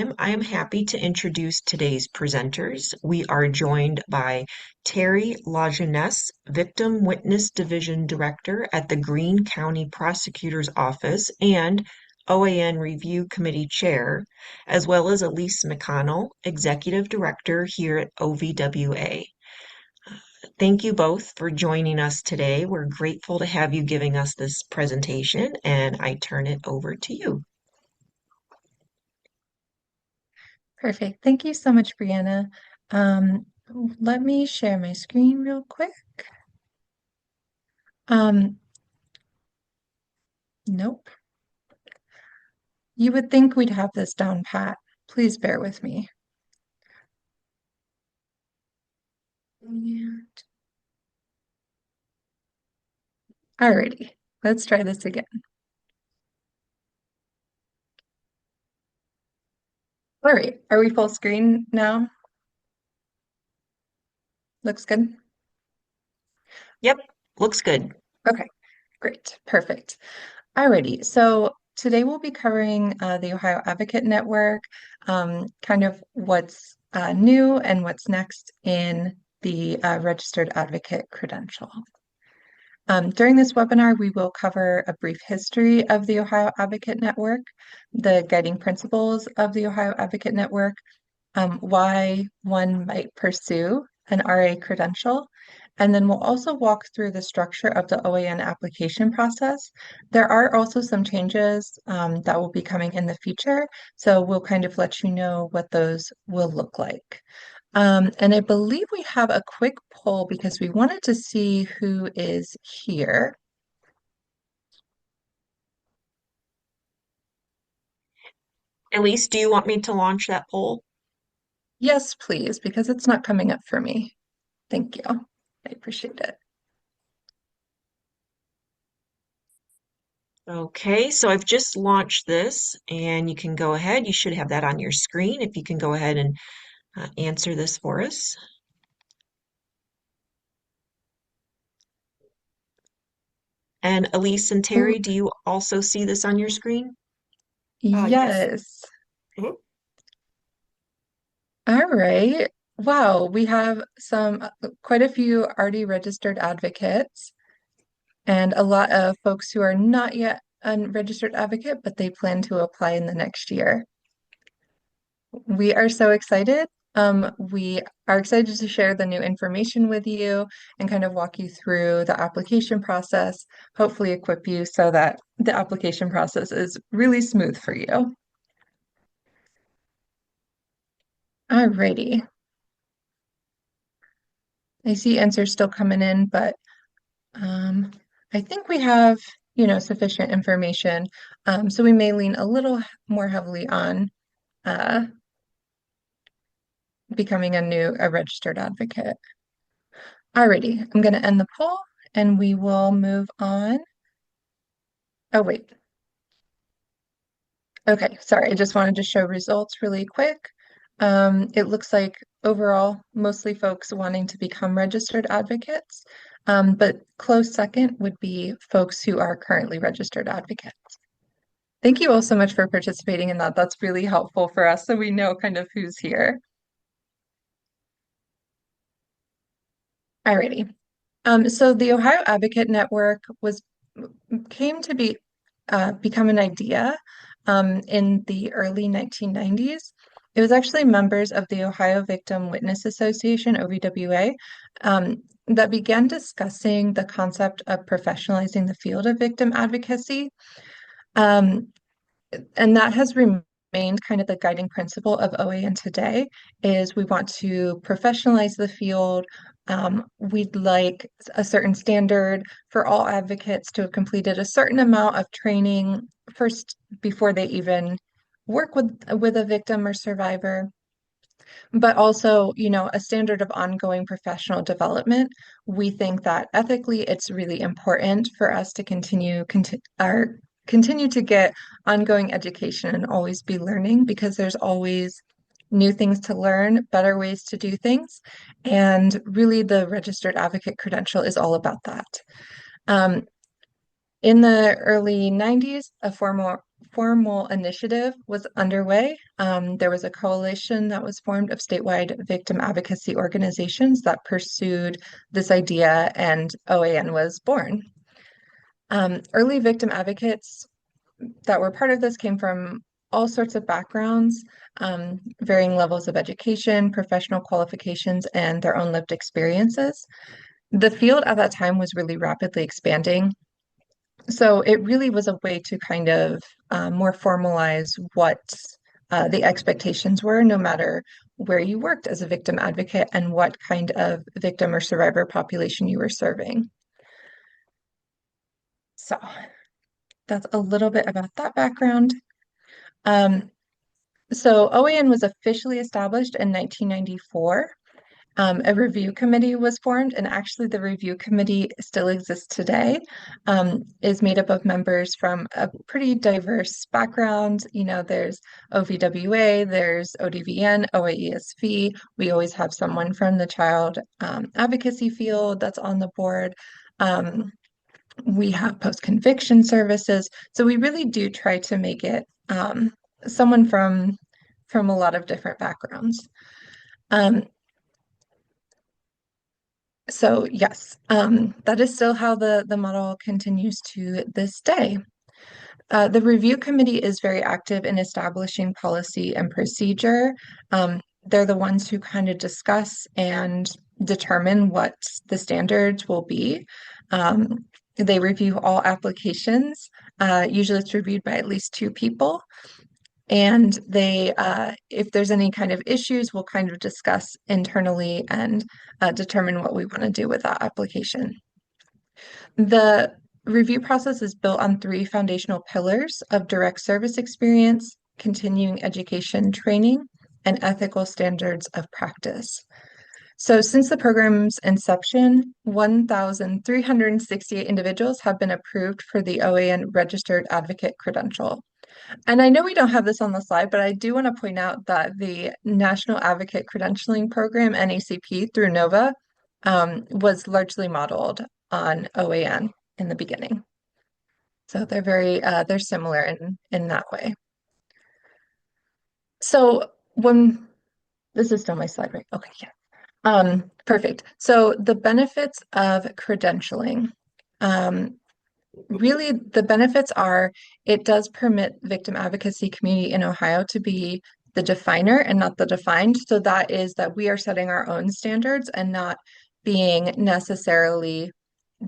I am happy to introduce today's presenters. We are joined by Teri LaJeunesse, Victim Witness Division Director at the Greene County Prosecutor's Office and OAN Review Committee Chair, as well as Elyse McConnell, Executive Director here at OVWA. Thank you both for joining us today. We're grateful to have you giving us this presentation, and I turn it over to you. Perfect. Thank you so much, Brianna. Um, Let me share my screen real quick. Um, nope. You would think we'd have this down pat. Please bear with me. And alrighty, let's try this again. All right, are we full screen now? Looks good? Yep, looks good. Okay, great, perfect. Alrighty, so today we'll be covering the Ohio Advocate Network, kind of what's new and what's next in the Registered Advocate credential. During this webinar, we will cover a brief history of the Ohio Advocate Network, the guiding principles of the Ohio Advocate Network, why one might pursue an RA credential, and then we'll also walk through the structure of the OAN application process. There are also some changes that will be coming in the future, so we'll kind of let you know what those will look like. And I believe we have a quick poll because we wanted to see who is here. Elise, do you want me to launch that poll? Yes, please, because it's not coming up for me. Thank you. I appreciate it. Okay, so I've just launched this and you can go ahead. You should have that on your screen if you can go ahead and answer this for us. And Elise and Oh, Teri, do you also see this on your screen? Yes. yes. Mhm. All right. Wow, we have some quite a few already registered advocates and a lot of folks who are not yet a registered advocate, but they plan to apply in the next year. We are so excited. We are excited to share the new information with you and kind of walk you through the application process, hopefully equip you so that the application process is really smooth for you. Alrighty. I see answers still coming in, but um, I think we have, sufficient information. So we may lean a little more heavily on uh, becoming a registered advocate. Alrighty, I'm going to end the poll and we will move on. Oh, wait. Okay, sorry, I just wanted to show results really quick. It looks like overall, mostly folks wanting to become registered advocates, but close second would be folks who are currently registered advocates. Thank you all so much for participating in that. That's really helpful for us so we know kind of who's here. Alrighty. So the Ohio Advocate Network came to become an idea in the early 1990s. It was actually members of the Ohio Victim Witness Association, OVWA, that began discussing the concept of professionalizing the field of victim advocacy. Um, and that has remained kind of the guiding principle of OAN today is we want to professionalize the field. We'd like a certain standard for all advocates to have completed a certain amount of training first before they even work with a victim or survivor, but also, a standard of ongoing professional development. We think that ethically it's really important for us to continue to get ongoing education and always be learning because there's always new things to learn, better ways to do things. And really, the registered advocate credential is all about that. In the early 90s, a formal initiative was underway. There was a coalition that was formed of statewide victim advocacy organizations that pursued this idea, and OAN was born. Early victim advocates that were part of this came from all sorts of backgrounds, varying levels of education, professional qualifications, and their own lived experiences. The field at that time was really rapidly expanding. So it really was a way to kind of more formalize what the expectations were, no matter where you worked as a victim advocate and what kind of victim or survivor population you were serving. So that's a little bit about that background. So OAN was officially established in 1994. A review committee was formed, and actually the review committee still exists today, is made up of members from a pretty diverse background. You know, there's OVWA, there's ODVN, OAESV. We always have someone from the child advocacy field that's on the board. We have post-conviction services. So we really do try to make it someone from a lot of different backgrounds. So yes, that is still how the model continues to this day. The review committee is very active in establishing policy and procedure. They're the ones who kind of discuss and determine what the standards will be. They review all applications. Usually it's reviewed by at least two people. And they, if there's any kind of issues, we'll kind of discuss internally and determine what we want to do with that application. The review process is built on three foundational pillars of direct service experience, continuing education training, and ethical standards of practice. So since the program's inception, 1,368 individuals have been approved for the OAN Registered Advocate Credential. And I know we don't have this on the slide, but I do want to point out that the National Advocate Credentialing Program, NACP, through NOVA, was largely modeled on OAN in the beginning. So they're similar in that way. So this is still my slide, right? Okay, yeah. Perfect. So the benefits of credentialing. Really, the benefits are it does permit victim advocacy community in Ohio to be the definer and not the defined. So that is that we are setting our own standards and not being necessarily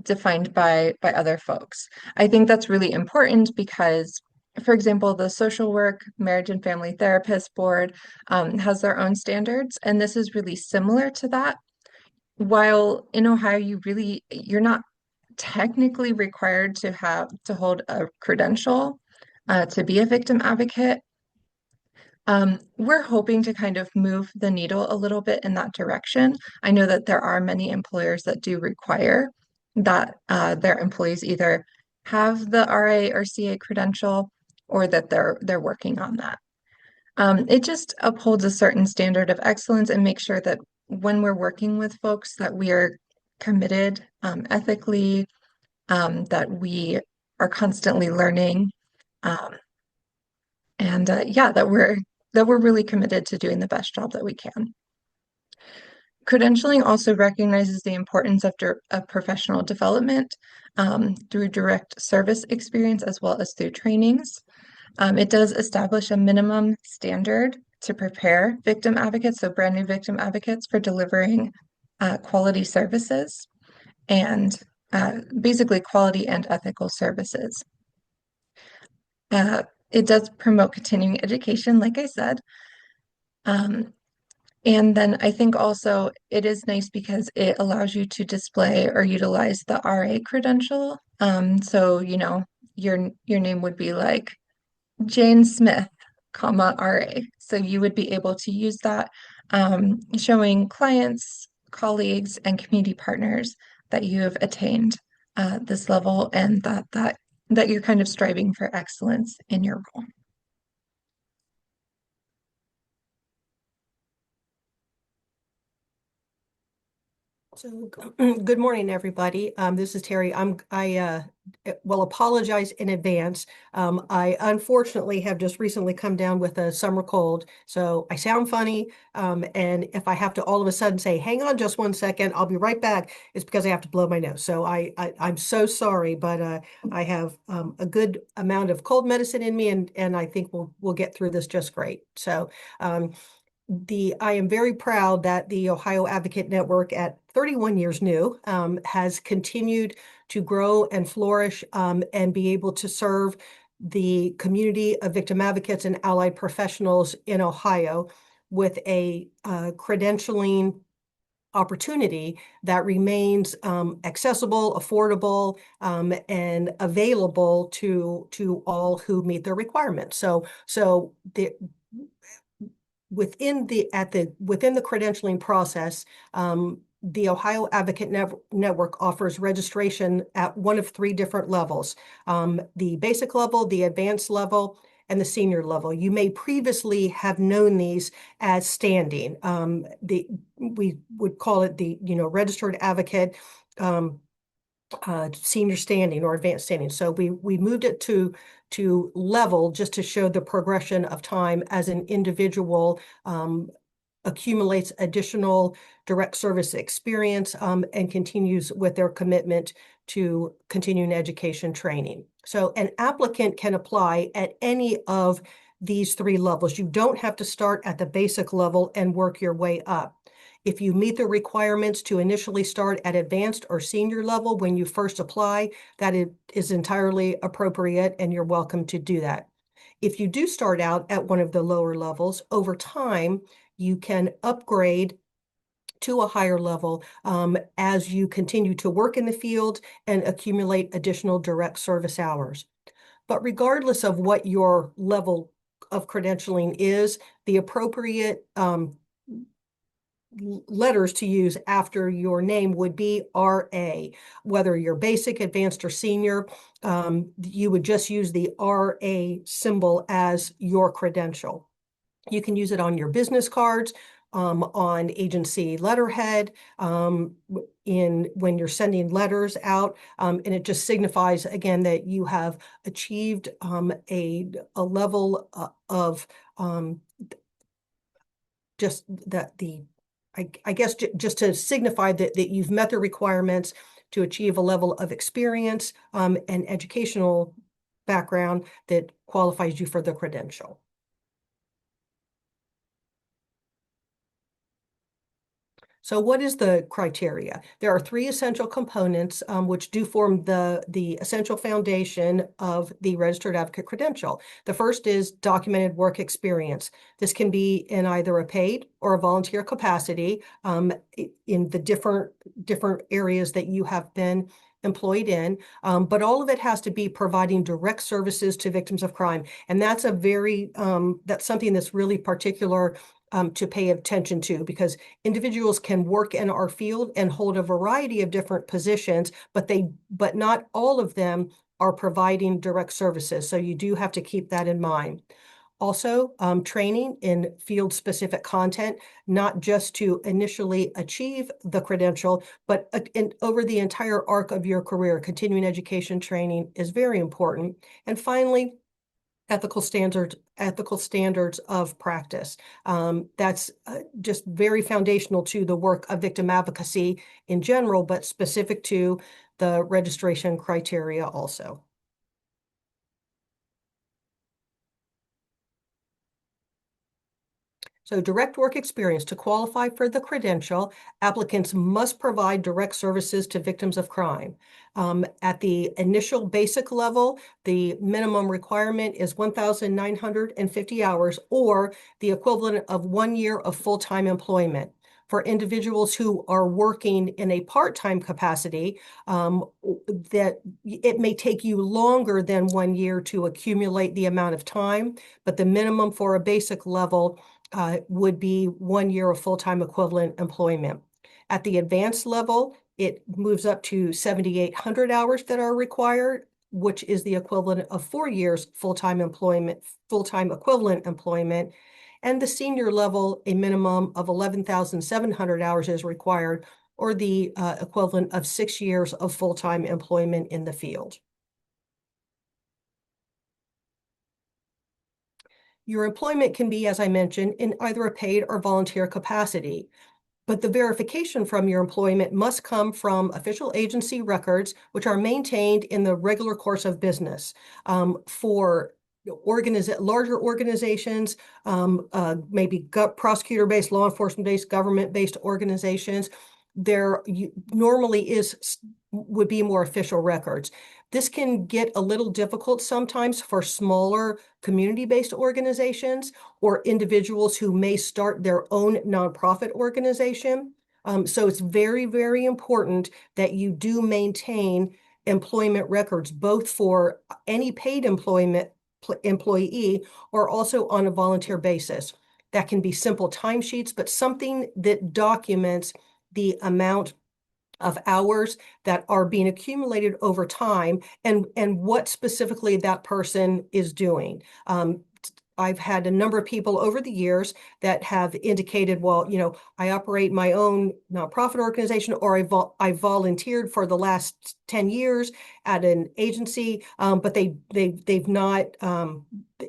defined by other folks. I think that's really important because, for example, the Social Work, Marriage and Family Therapist Board has their own standards, and this is really similar to that. While in Ohio, you're not technically required to hold a credential to be a victim advocate. We're hoping to kind of move the needle a little bit in that direction. I know that there are many employers that do require that their employees either have the RA or CA credential or that they're working on that. It just upholds a certain standard of excellence and makes sure that when we're working with folks that we are committed ethically, that we are constantly learning, and yeah, that we're really committed to doing the best job that we can. Credentialing also recognizes the importance of professional development through direct service experience as well as through trainings. It does establish a minimum standard to prepare victim advocates, so brand new victim advocates, for delivering quality services and basically quality and ethical services. It does promote continuing education, like I said. And then I think also it is nice because it allows you to display or utilize the RA credential. So, you know, your name would be like Jane Smith, comma, RA. So you would be able to use that, showing clients, colleagues, and community partners that you have attained this level and that you're kind of striving for excellence in your role. So, good morning, everybody. This is Teri. I will apologize in advance. I unfortunately have just recently come down with a summer cold, so I sound funny. And if I have to all of a sudden say, "Hang on, just 1 second, I'll be right back," it's because I have to blow my nose. So I'm so sorry, but I have a good amount of cold medicine in me, and I think we'll get through this just great. So. I am very proud that the Ohio Advocate Network, at 31 years new, has continued to grow and flourish, and be able to serve the community of victim advocates and allied professionals in Ohio with a credentialing opportunity that remains accessible, affordable, and available to all who meet their requirements. So within the credentialing process, the Ohio Advocate Network offers registration at one of three different levels: the basic level, the advanced level, and the senior level. You may previously have known these as standing. We would call it the registered advocate, senior standing or advanced standing. So we moved it to level just to show the progression of time as an individual accumulates additional direct service experience, and continues with their commitment to continuing education training. So an applicant can apply at any of these three levels. You don't have to start at the basic level and work your way up. If you meet the requirements to initially start at advanced or senior level when you first apply, that is entirely appropriate, and you're welcome to do that. If you do start out at one of the lower levels, over time, you can upgrade to a higher level as you continue to work in the field and accumulate additional direct service hours. But regardless of what your level of credentialing is, the appropriate letters to use after your name would be RA. Whether you're basic, advanced, or senior, you would just use the RA symbol as your credential. You can use it on your business cards, on agency letterhead, when you're sending letters out, and it just signifies again that you have achieved a level of just that I guess just to signify that you've met the requirements to achieve a level of experience and educational background that qualifies you for the credential. So what is the criteria? There are three essential components which do form the essential foundation of the registered advocate credential. The first is documented work experience. This can be in either a paid or a volunteer capacity in the different areas that you have been employed in, but all of it has to be providing direct services to victims of crime. And that's that's something that's really particular to pay attention to, because individuals can work in our field and hold a variety of different positions, but not all of them are providing direct services. So you do have to keep that in mind. Also, training in field-specific content, not just to initially achieve the credential, but over the entire arc of your career. Continuing education training is very important. And finally, ethical standards of practice. That's just very foundational to the work of victim advocacy in general, but specific to the registration criteria also. So direct work experience. To qualify for the credential, applicants must provide direct services to victims of crime. At the initial basic level, the minimum requirement is 1,950 hours, or the equivalent of 1 year of full-time employment. For individuals who are working in a part-time capacity, that it may take you longer than 1 year to accumulate the amount of time, but the minimum for a basic level would be 1 year of full-time equivalent employment. At the advanced level, it moves up to 7,800 hours that are required, which is the equivalent of 4 years full-time equivalent employment. And the senior level, a minimum of 11,700 hours is required, or the equivalent of 6 years of full-time employment in the field. Your employment can be, as I mentioned, in either a paid or volunteer capacity, but the verification from your employment must come from official agency records, which are maintained in the regular course of business. For larger organizations, maybe prosecutor-based, law enforcement-based, government-based organizations, there normally would be more official records. This can get a little difficult sometimes for smaller community-based organizations or individuals who may start their own nonprofit organization. So it's very, very important that you do maintain employment records, both for any paid employee or also on a volunteer basis. That can be simple timesheets, but something that documents the amount of hours that are being accumulated over time and what specifically that person is doing. I've had a number of people over the years that have indicated, well, I operate my own nonprofit organization, or I volunteered for the last 10 years at an agency, but they've not,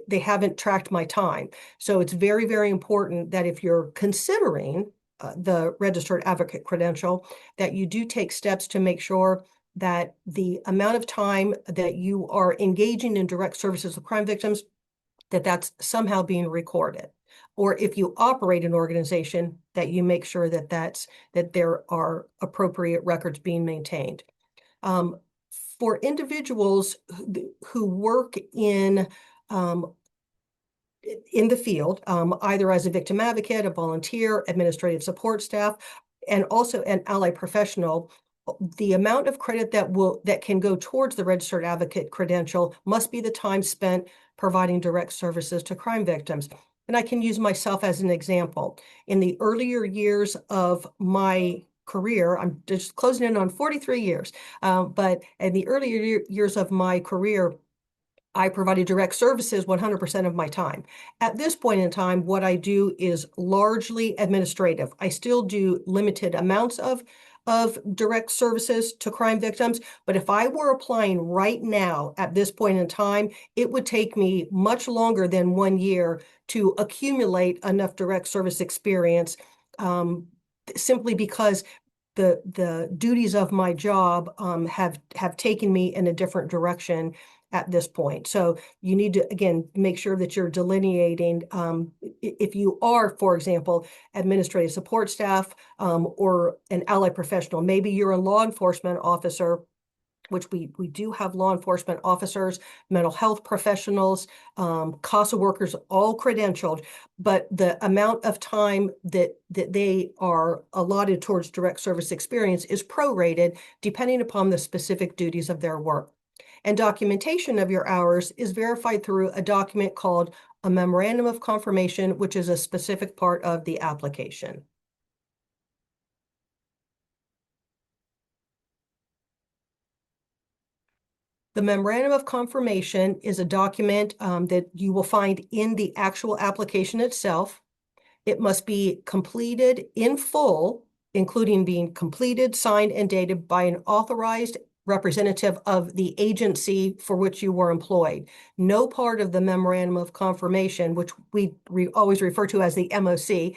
they haven't tracked my time. So it's very, very important that if you're considering the registered advocate credential, that you do take steps to make sure that the amount of time that you are engaging in direct services of crime victims, that's somehow being recorded. Or if you operate an organization, that you make sure that there are appropriate records being maintained. For individuals who work in the field, either as a victim advocate, a volunteer, administrative support staff, and also an allied professional, the amount of credit that can go towards the registered advocate credential must be the time spent providing direct services to crime victims. And I can use myself as an example. In the earlier years of my career, I'm just closing in on 43 years, but in the earlier years of my career, I provided direct services 100% of my time. At this point in time, what I do is largely administrative. I still do limited amounts of direct services to crime victims, but if I were applying right now at this point in time, it would take me much longer than 1 year to accumulate enough direct service experience, simply because the duties of my job have taken me in a different direction at this point. So you need to, again, make sure that you're delineating, if you are, for example, administrative support staff, or an allied professional, maybe you're a law enforcement officer, which we do have law enforcement officers, mental health professionals, CASA workers, all credentialed, but the amount of time that they are allotted towards direct service experience is prorated depending upon the specific duties of their work. And documentation of your hours is verified through a document called a memorandum of confirmation, which is a specific part of the application. The memorandum of confirmation is a document that you will find in the actual application itself. It must be completed in full, including being completed, signed, and dated by an authorized representative of the agency for which you were employed. No part of the memorandum of confirmation, which we always refer to as the MOC,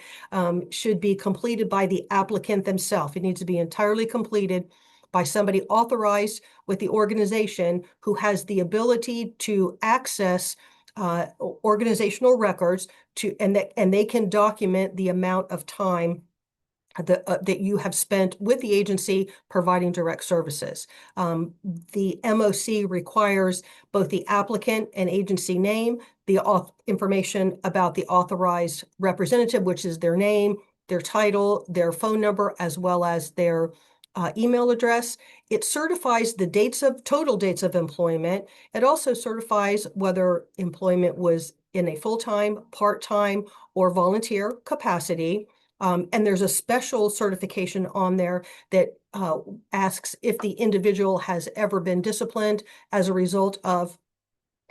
should be completed by the applicant themselves. It needs to be entirely completed by somebody authorized with the organization who has the ability to access organizational records and they can document the amount of time that you have spent with the agency providing direct services. The MOC requires both the applicant and agency name, the information about the authorized representative, which is their name, their title, their phone number, as well as their email address. It certifies the total dates of employment. It also certifies whether employment was in a full-time, part-time, or volunteer capacity. And there's a special certification on there that asks if the individual has ever been disciplined as a result of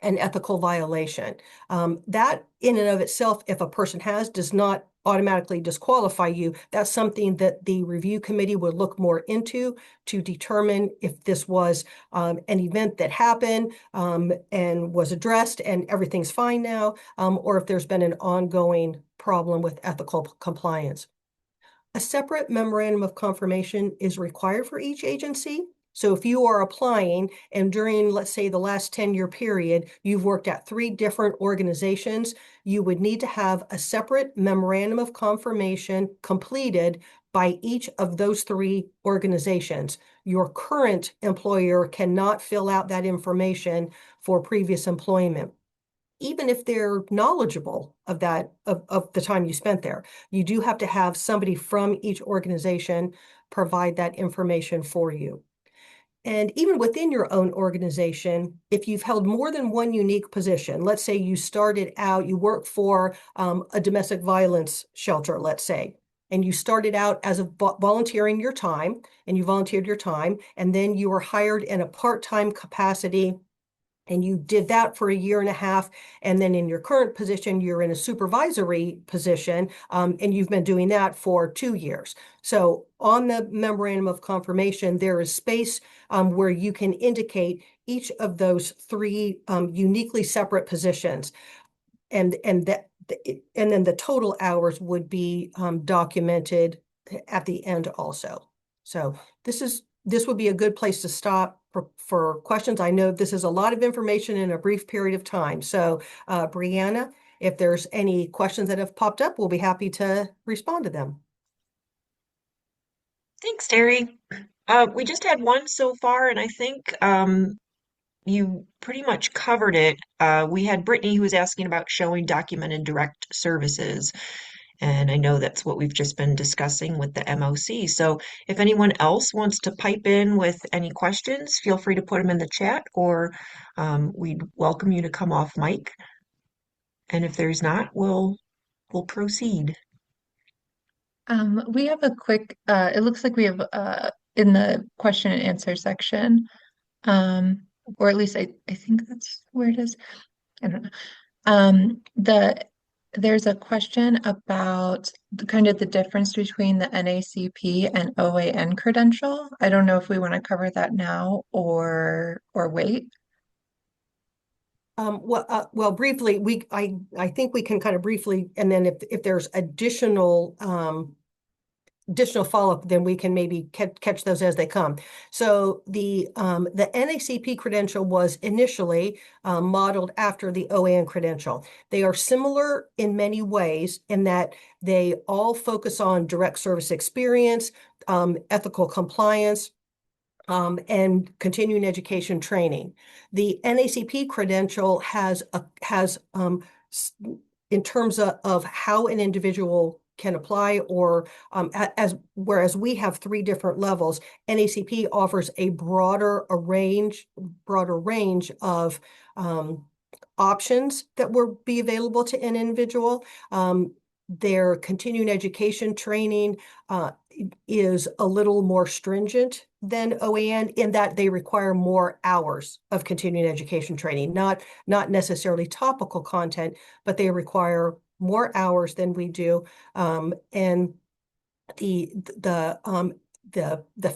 an ethical violation. That in and of itself, if a person does not automatically disqualify you. That's something that the review committee would look more into to determine if this was an event that happened and was addressed and everything's fine now, or if there's been an ongoing problem with ethical compliance. A separate memorandum of confirmation is required for each agency. So if you are applying and during, let's say, the last 10-year period, you've worked at 3 different organizations, you would need to have a separate memorandum of confirmation completed by each of those 3 organizations. Your current employer cannot fill out that information for previous employment, even if they're knowledgeable of that, of the time you spent there. You do have to have somebody from each organization provide that information for you. And even within your own organization, if you've held more than one unique position, let's say you started out, you work for a domestic violence shelter, let's say, and you started out as volunteering your time, and you volunteered your time, and then you were hired in a part-time capacity, and you did that for a year and a half, and then in your current position, you're in a supervisory position, and you've been doing that for 2 years. So on the memorandum of confirmation, there is space where you can indicate each of those 3 uniquely separate positions, and then the total hours would be documented at the end also. So this would be a good place to stop for questions. I know this is a lot of information in a brief period of time. So Brianna, if there's any questions that have popped up, we'll be happy to respond to them. Thanks, Teri. We just had one so far, and I think you pretty much covered it. We had Brittany who was asking about showing documented direct services, and I know that's what we've just been discussing with the MOC. So if anyone else wants to pipe in with any questions, feel free to put them in the chat, or we'd welcome you to come off mic. And if there's not, we'll proceed. We have a quick, it looks like we have in the question and answer section, or at least I think that's where it is. I don't know. There's a question about the kind of the difference between the NACP and OAN credential. I don't know if we want to cover that now or wait. Well, briefly, I think we can kind of briefly, and then if there's additional follow-up, then we can maybe catch those as they come. So the NACP credential was initially modeled after the OAN credential. They are similar in many ways in that they all focus on direct service experience, ethical compliance, and continuing education training. The NACP credential has in terms of how an individual can apply, or whereas we have 3 different levels, NACP offers a broader range of options that will be available to an individual. Their continuing education training is a little more stringent than OAN in that they require more hours of continuing education training, not necessarily topical content, but they require more hours than we do. And the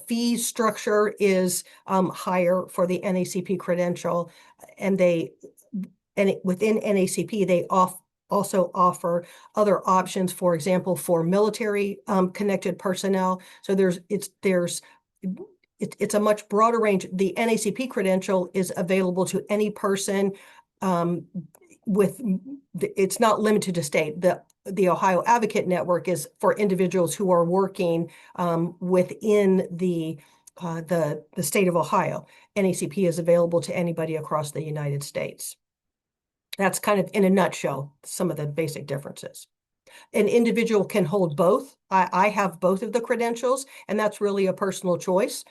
fee structure is higher for the NACP credential, and within NACP they also offer other options, for example, for military connected personnel. So it's a much broader range. The NACP credential is available to any person it's not limited to state. The Ohio Advocate Network is for individuals who are working within the state of Ohio. NACP is available to anybody across the United States. That's kind of, in a nutshell, some of the basic differences. An individual can hold both. I have both of the credentials, and that's really a personal choice.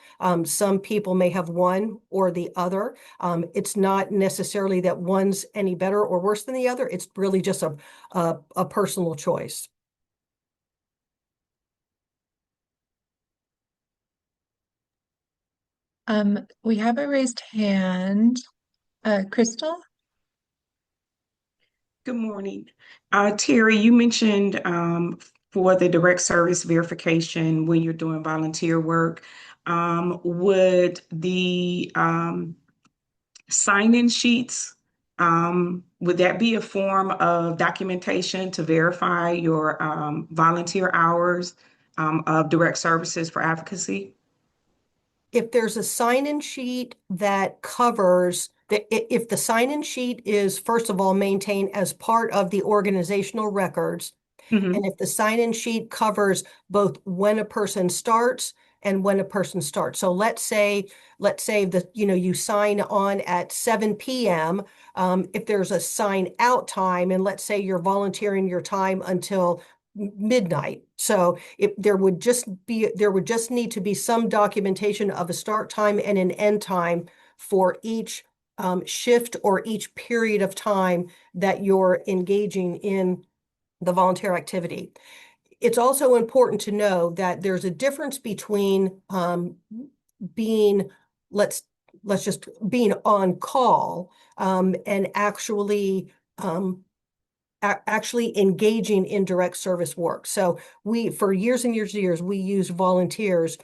Some people may have one or the other. It's not necessarily that one's any better or worse than the other. It's really just a personal choice. We have a raised hand. Crystal? Good morning. Terry, you mentioned for the direct service verification when you're doing volunteer work, would the sign-in sheets, would that be a form of documentation to verify your volunteer hours of direct services for advocacy? If there's a sign-in sheet that covers if the sign-in sheet is, first of all, maintained as part of the organizational records, Mhm. and if the sign-in sheet covers both when a person starts and when a person starts. So let's say that you sign on at 7 p.m. If there's a sign out time, and let's say you're volunteering your time until midnight. So if there would just need to be some documentation of a start time and an end time for each shift or each period of time that you're engaging in the volunteer activity. It's also important to know that there's a difference between being, let's just being on call and actually engaging in direct service work. So for years and years and years, we used volunteers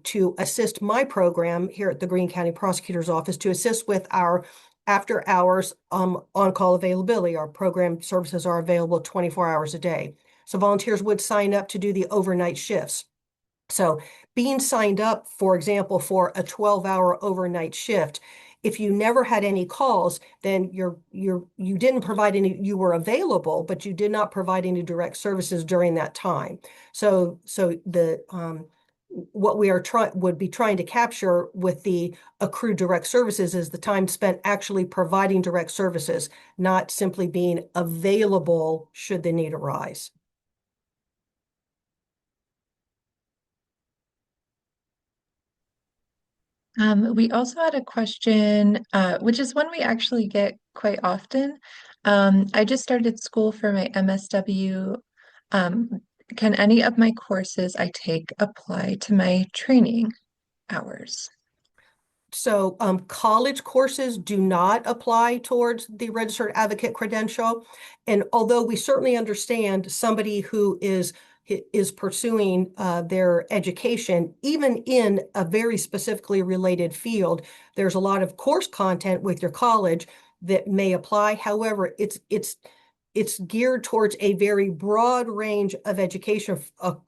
to assist my program here at the Greene County Prosecutor's Office to assist with our after hours on-call availability. Our program services are available 24 hours a day. So volunteers would sign up to do the overnight shifts. So being signed up, for example, for a 12-hour overnight shift, if you never had any calls, then you didn't provide any, you were available, but you did not provide any direct services during that time. So the what we would be trying to capture with the accrued direct services is the time spent actually providing direct services, not simply being available should the need arise. We also had a question, which is one we actually get quite often. I just started school for my MSW. Um, can any of my courses I take apply to my training hours? So college courses do not apply towards the registered advocate credential. And although we certainly understand somebody who is pursuing their education, even in a very specifically related field, there's a lot of course content with your college that may apply. However, it's geared towards a very broad range of education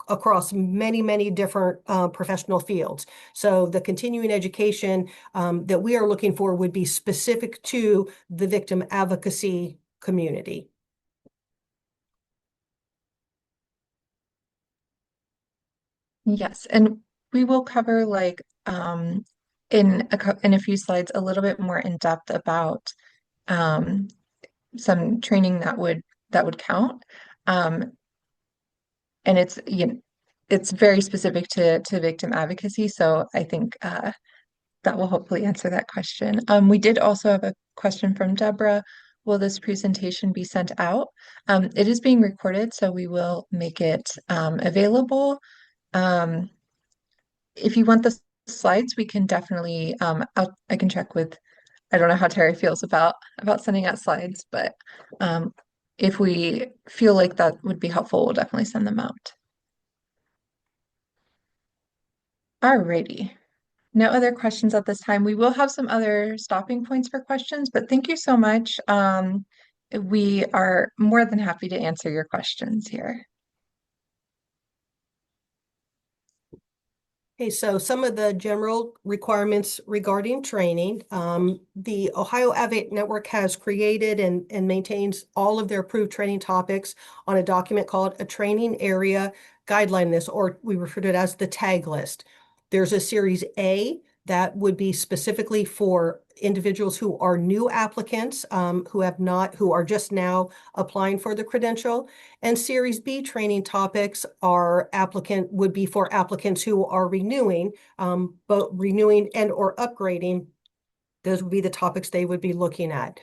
across many, many different professional fields. So the continuing education that we are looking for would be specific to the victim advocacy community. Yes, and we will cover in a few slides a little bit more in depth about um, some training that would count. Um, and it's very specific to victim advocacy. So I think that will hopefully answer that question. We did also have a question from Deborah. Will this presentation be sent out? It is being recorded, so we will make it available. Um, if you want the slides, we can definitely I can check with, I don't know how Terry feels about sending out slides, but um, if we feel like that would be helpful, we'll definitely send them out. Alrighty. No other questions at this time. We will have some other stopping points for questions, but thank you so much. We are more than happy to answer your questions here. Okay, so some of the general requirements regarding training. The Ohio Advocate Network has created and maintains all of their approved training topics on a document called a training area guideline list, or we refer to it as the tag list. There's a Series A that would be specifically for individuals who are new applicants, who are just now applying for the credential. And Series B training topics would be for applicants who are renewing, but renewing and or upgrading. Those would be the topics they would be looking at.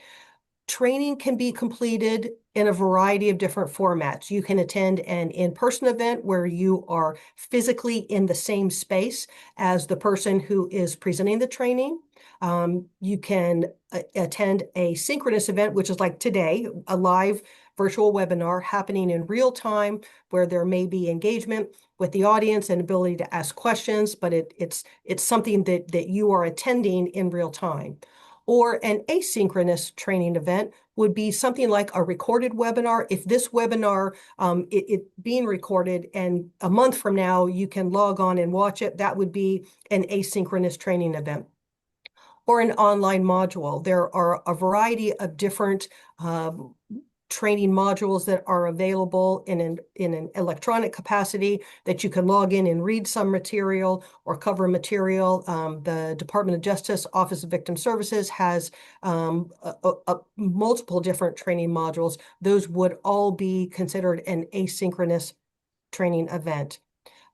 Training can be completed in a variety of different formats. You can attend an in-person event where you are physically in the same space as the person who is presenting the training. You can attend a synchronous event, which is like today, a live virtual webinar happening in real time, where there may be engagement with the audience and ability to ask questions, but it's something that you are attending in real time. Or an asynchronous training event would be something like a recorded webinar. If this webinar, it being recorded and a month from now you can log on and watch it, that would be an asynchronous training event. Or an online module. There are a variety of different training modules that are available in an electronic capacity that you can log in and read some material or cover material. The Department of Justice Office of Victim Services has multiple different training modules. Those would all be considered an asynchronous training event.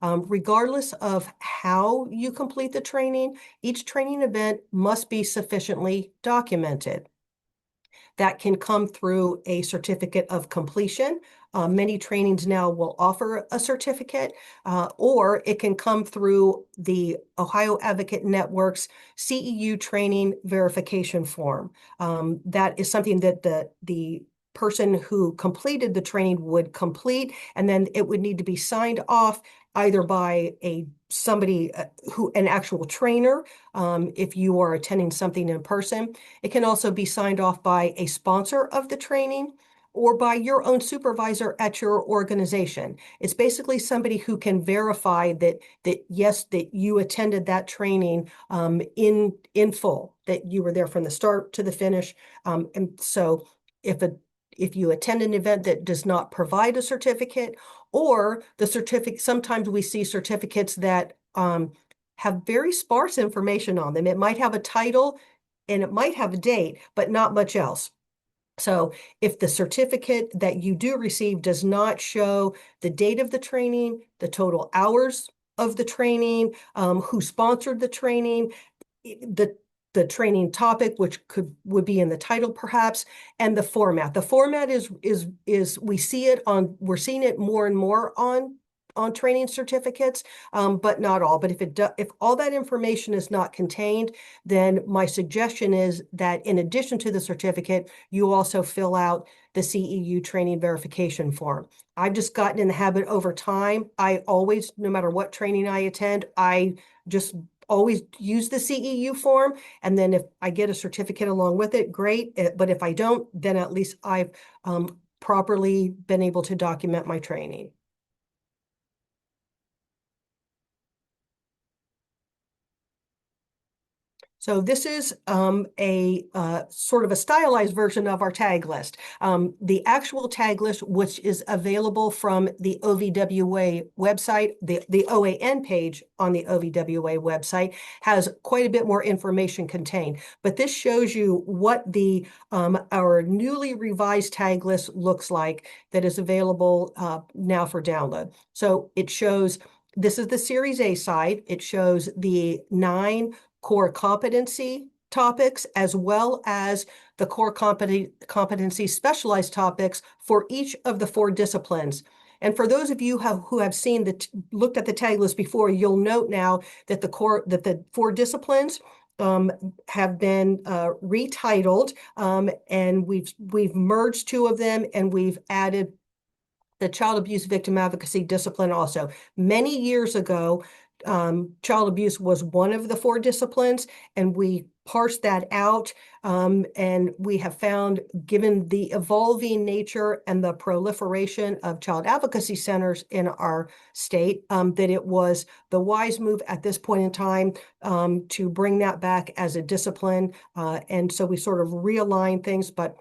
Regardless of how you complete the training, each training event must be sufficiently documented. That can come through a certificate of completion. Many trainings now will offer a certificate, or it can come through the Ohio Advocate Network's CEU training verification form. That is something that the person who completed the training would complete, and then it would need to be signed off either by somebody an actual trainer, if you are attending something in person. It can also be signed off by a sponsor of the training or by your own supervisor at your organization. It's basically somebody who can verify that yes, that you attended that training in full, that you were there from the start to the finish. And so if you attend an event that does not provide a certificate, or the certificate, sometimes we see certificates that have very sparse information on them. It might have a title and it might have a date, but not much else. So if the certificate that you do receive does not show the date of the training, the total hours of the training, who sponsored the training, the training topic, which would be in the title perhaps, and the format. The format is we're seeing it more and more on training certificates, but not all. But if all that information is not contained, then my suggestion is that in addition to the certificate, you also fill out the CEU training verification form. I've just gotten in the habit over time. I always, no matter what training I attend, I just always use the CEU form. And then if I get a certificate along with it, great. But if I don't, then at least I've properly been able to document my training. So this is a sort of a stylized version of our tag list. The actual tag list, which is available from the OVWA website, the OAN page on the OVWA website, has quite a bit more information contained. But this shows you what our newly revised tag list looks like that is available now for download. So it shows, this is the Series A side. It shows the 9 core competency topics, as well as the core competency specialized topics for each of the 4 disciplines. And for those of you who have seen looked at the tag list before, you'll note now that the 4 disciplines have been retitled, and we've merged 2 of them, and we've added the child abuse victim advocacy discipline also. Many years ago, child abuse was one of the 4 disciplines, and we parsed that out, and we have found, given the evolving nature and the proliferation of child advocacy centers in our state, that it was the wise move at this point in time to bring that back as a discipline. And so we sort of realign things, but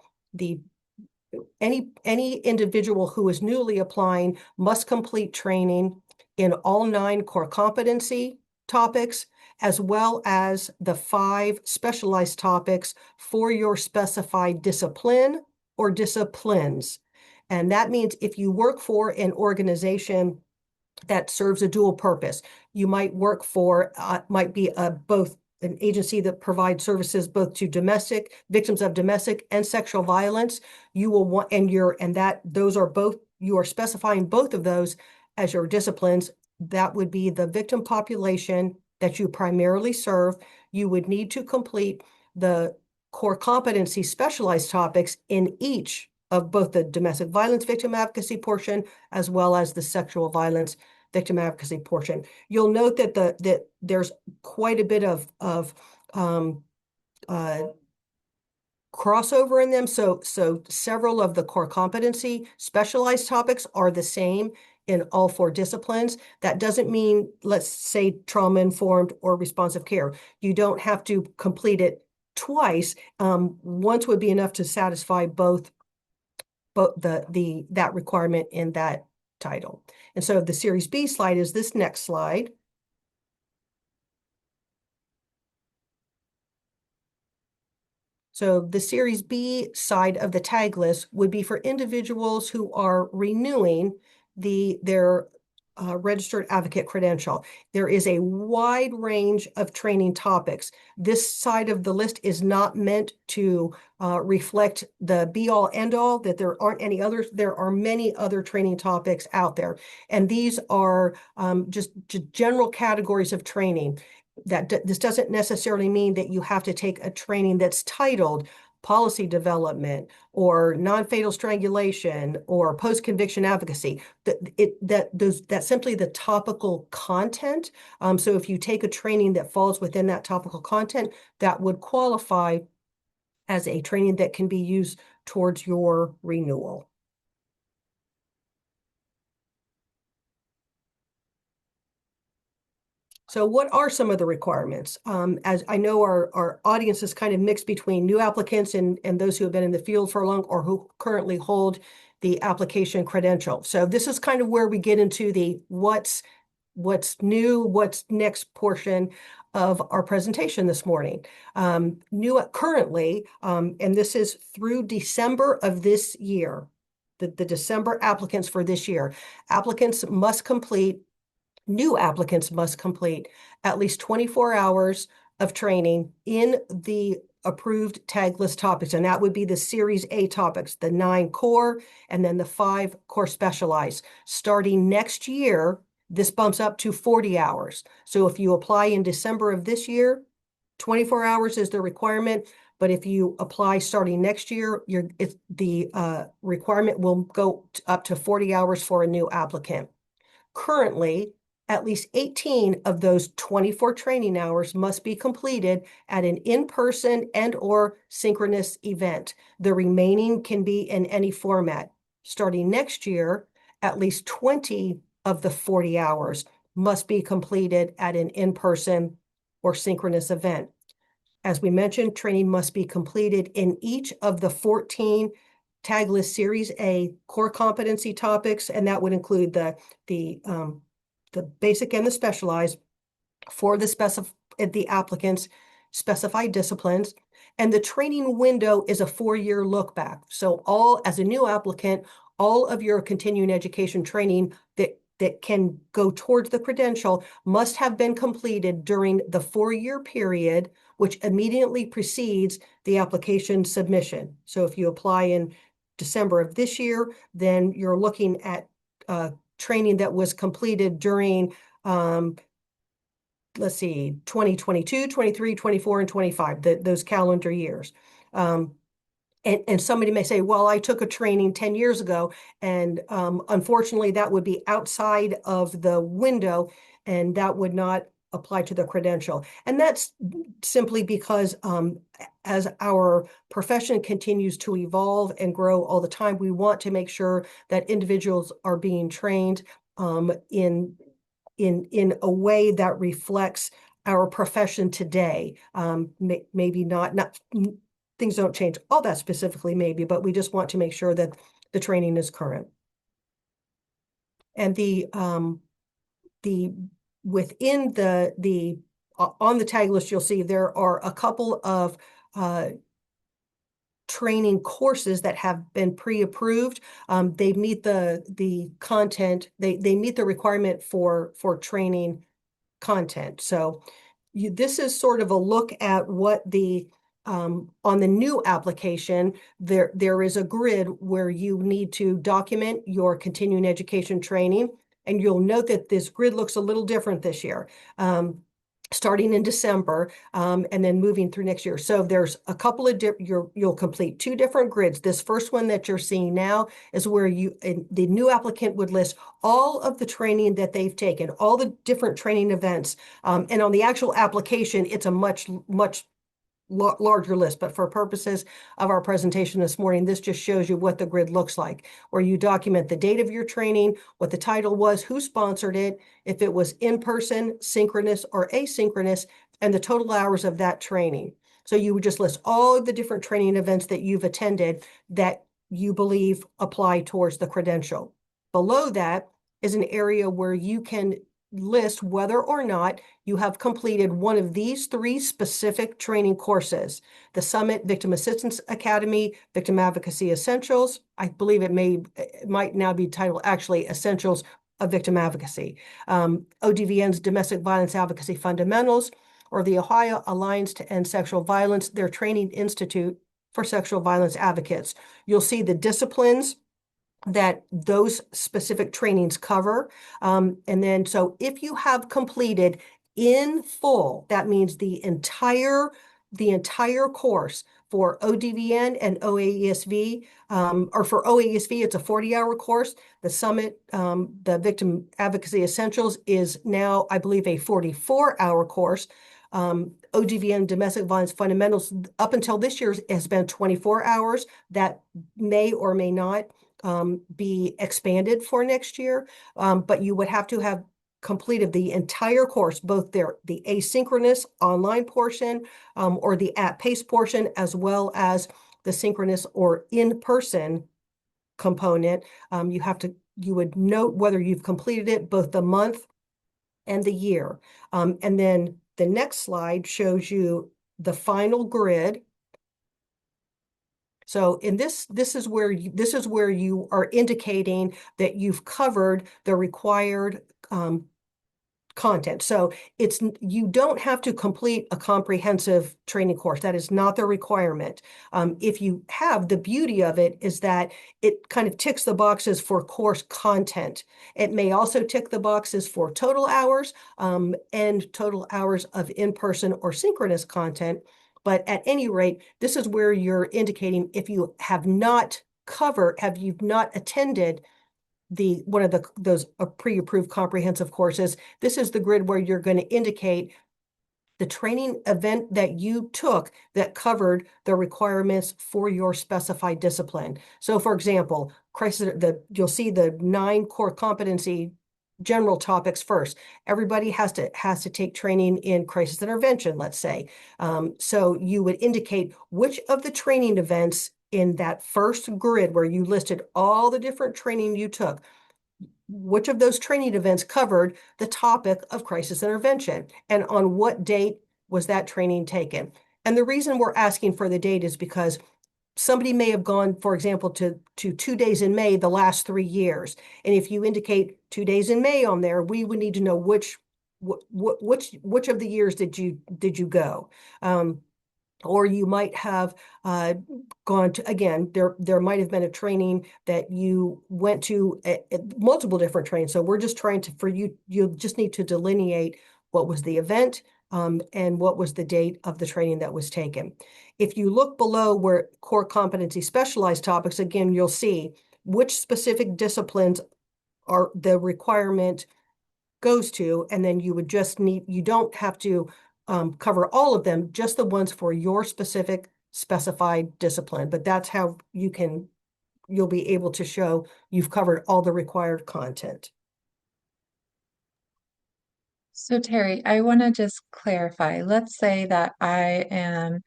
any individual who is newly applying must complete training in all 9 core competency topics, as well as the 5 specialized topics for your specified discipline or disciplines. And that means if you work for an organization that serves a dual purpose, you might work for, might be both an agency that provides services both to victims of domestic and sexual violence. You will want, you are specifying both of those as your disciplines. That would be the victim population that you primarily serve. you would need to complete the core competency specialized topics in each of both the domestic violence victim advocacy portion as well as the sexual violence victim advocacy portion. You'll note that that there's quite a bit of crossover in them. So several of the core competency specialized topics are the same in all 4 disciplines. That doesn't mean, let's say, trauma-informed or responsive care. You don't have to complete it twice. Once would be enough to satisfy both that requirement in that title. And so the Series B slide is this next slide. So the Series B side of the tag list would be for individuals who are renewing their registered advocate credential. There is a wide range of training topics. This side of the list is not meant to reflect the be-all, end-all, that there aren't any others. There are many other training topics out there. And these are just general categories of training. This doesn't necessarily mean that you have to take a training that's titled policy development or non-fatal strangulation or post-conviction advocacy. That's simply the topical content. So if you take a training that falls within that topical content, that would qualify as a training that can be used towards your renewal. So what are some of the requirements? As I know our audience is kind of mixed between new applicants and those who have been in the field for long or who currently hold the application credential. So this is kind of where we get into the what's new, what's next portion of our presentation this morning. Currently, and this is through December of this year, the December applicants for this year, new applicants must complete at least 24 hours of training in the approved tag list topics. And that would be the Series A topics, the 9 core, and then the 5 core specialized. Starting next year, this bumps up to 40 hours. So if you apply in December of this year, 24 hours is the requirement. But if you apply starting next year, the requirement will go up to 40 hours for a new applicant. Currently, at least 18 of those 24 training hours must be completed at an in-person and/or synchronous event. The remaining can be in any format. Starting next year, at least 20 of the 40 hours must be completed at an in-person or synchronous event. As we mentioned, training must be completed in each of the 14 tag list Series A core competency topics, and that would include the basic and the specialized for the applicant's specified disciplines. And the training window is a 4-year look back. So as a new applicant, all of your continuing education training that can go towards the credential must have been completed during the 4-year period, which immediately precedes the application submission. So if you apply in December of this year, then you're looking at training that was completed during, let's see, 2022, 23, 24, and 25, those calendar years. And somebody may say, well, I took a training 10 years ago, and unfortunately, that would be outside of the window, and that would not apply to the credential. And that's simply because as our profession continues to evolve and grow all the time, we want to make sure that individuals are being trained in a way that reflects our profession today. Maybe not things don't change all that specifically, maybe, but we just want to make sure that the training is current. And within on the tag list, you'll see there are a couple of training courses that have been pre-approved. They meet the content, they meet the requirement for training content. So this is sort of a look at what on the new application, there is a grid where you need to document your continuing education training. And you'll note that this grid looks a little different this year. starting in December, and then moving through next year. So there's a couple of you'll complete 2 different grids. This first one that you're seeing now is where the new applicant would list all of the training that they've taken, all the different training events. And on the actual application, it's a much larger list, but for purposes of our presentation this morning, this just shows you what the grid looks like, where you document the date of your training, what the title was, who sponsored it, if it was in person, synchronous, or asynchronous, and the total hours of that training. So you would just list all of the different training events that you've attended that you believe apply towards the credential. Below that is an area where you can list whether or not you have completed one of these 3 specific training courses: the Summit Victim Assistance Academy, Victim Advocacy Essentials. I believe it might now be titled actually Essentials of Victim Advocacy, ODVN's Domestic Violence Advocacy Fundamentals, or the Ohio Alliance to End Sexual Violence, their Training Institute for Sexual Violence Advocates. You'll see the disciplines that those specific trainings cover. And then, so if you have completed in full, that means the entire course for ODVN and OAESV, or for OAESV, it's a 40-hour course. The Summit, the Victim Advocacy Essentials, is now, I believe, a 44-hour course. ODVN Domestic Violence Fundamentals, up until this year, has been 24 hours. That may or may not be expanded for next year, but you would have to have completed the entire course, both the asynchronous online portion, or the at-pace portion, as well as the synchronous or in-person component. You would note whether you've completed it, both the month and the year. And then the next slide shows you the final grid. So in this is where you are indicating that you've covered the required content. So you don't have to complete a comprehensive training course. That is not the requirement. If you have, the beauty of it is that it kind of ticks the boxes for course content. It may also tick the boxes for total hours, and total hours of in-person or synchronous content. But at any rate, this is where you're indicating if you have not attended one of those pre-approved comprehensive courses, this is the grid where you're going to indicate the training event that you took that covered the requirements for your specified discipline. So for example, you'll see the 9 core competency general topics first. Everybody has to take training in crisis intervention, let's say. So you would indicate which of the training events in that first grid where you listed all the different training you took, which of those training events covered the topic of crisis intervention, and on what date was that training taken. And the reason we're asking for the date is because somebody may have gone, for example, to 2 days in May the last 3 years. And if you indicate 2 days in May on there, we would need to know which of the years did you go. Or you might have gone to, again, there might have been a training that you went to, multiple different trainings. So we're just trying to, you just need to delineate what was the event, and what was the date of the training that was taken. If you look below where core competency specialized topics, again, you'll see which specific disciplines are the requirement goes to, and then you don't have to cover all of them, just the ones for your specific specified discipline. But that's how you'll be able to show you've covered all the required content. So Teri, I want to just clarify. Let's say that I am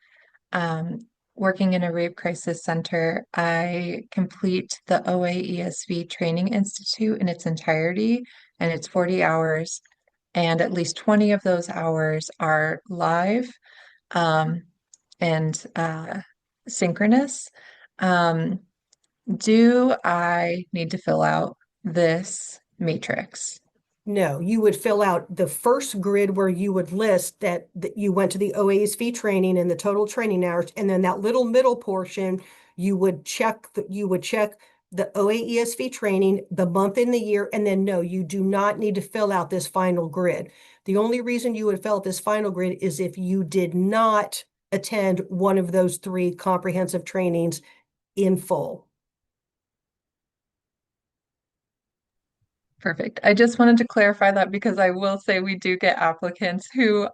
working in a rape crisis center. I complete the OAESV Training Institute in its entirety, and it's 40 hours, and at least 20 of those hours are live, and synchronous. Do I need to fill out this matrix? No, you would fill out the first grid where you would list that you went to the OASV training and the total training hours, and then that little middle portion, you would check the OAESV training, the month and the year, and then no, you do not need to fill out this final grid. The only reason you would fill out this final grid is if you did not attend one of those 3 comprehensive trainings in full. Perfect. I just wanted to clarify that because I will say we do get applicants who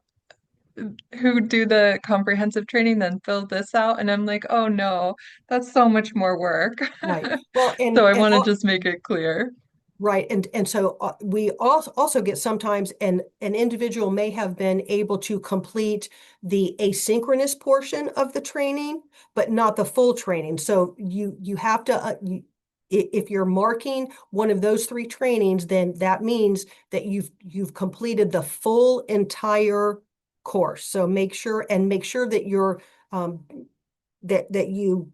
do the comprehensive training, then fill this out, and I'm like, oh no, that's so much more work. Right. Well, So I want to just make it clear. right. And so we also get sometimes an individual may have been able to complete the asynchronous portion of the training, but not the full training. So you have to, if you're marking one of those 3 trainings, then that means that you've completed the full entire course. So make sure that you're that you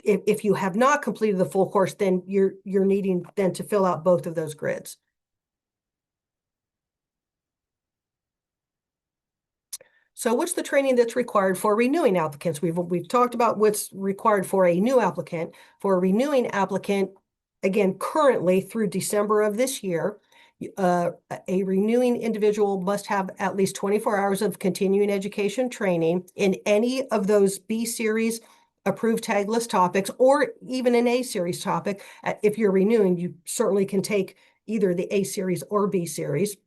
if you have not completed the full course, then you're needing then to fill out both of those grids. So what's the training that's required for renewing applicants? We've talked about what's required for a new applicant. For a renewing applicant, again, currently through December of this year, a renewing individual must have at least 24 hours of continuing education training in any of those B series approved tag list topics, or even an A series topic. If you're renewing, you certainly can take either the A series or B series.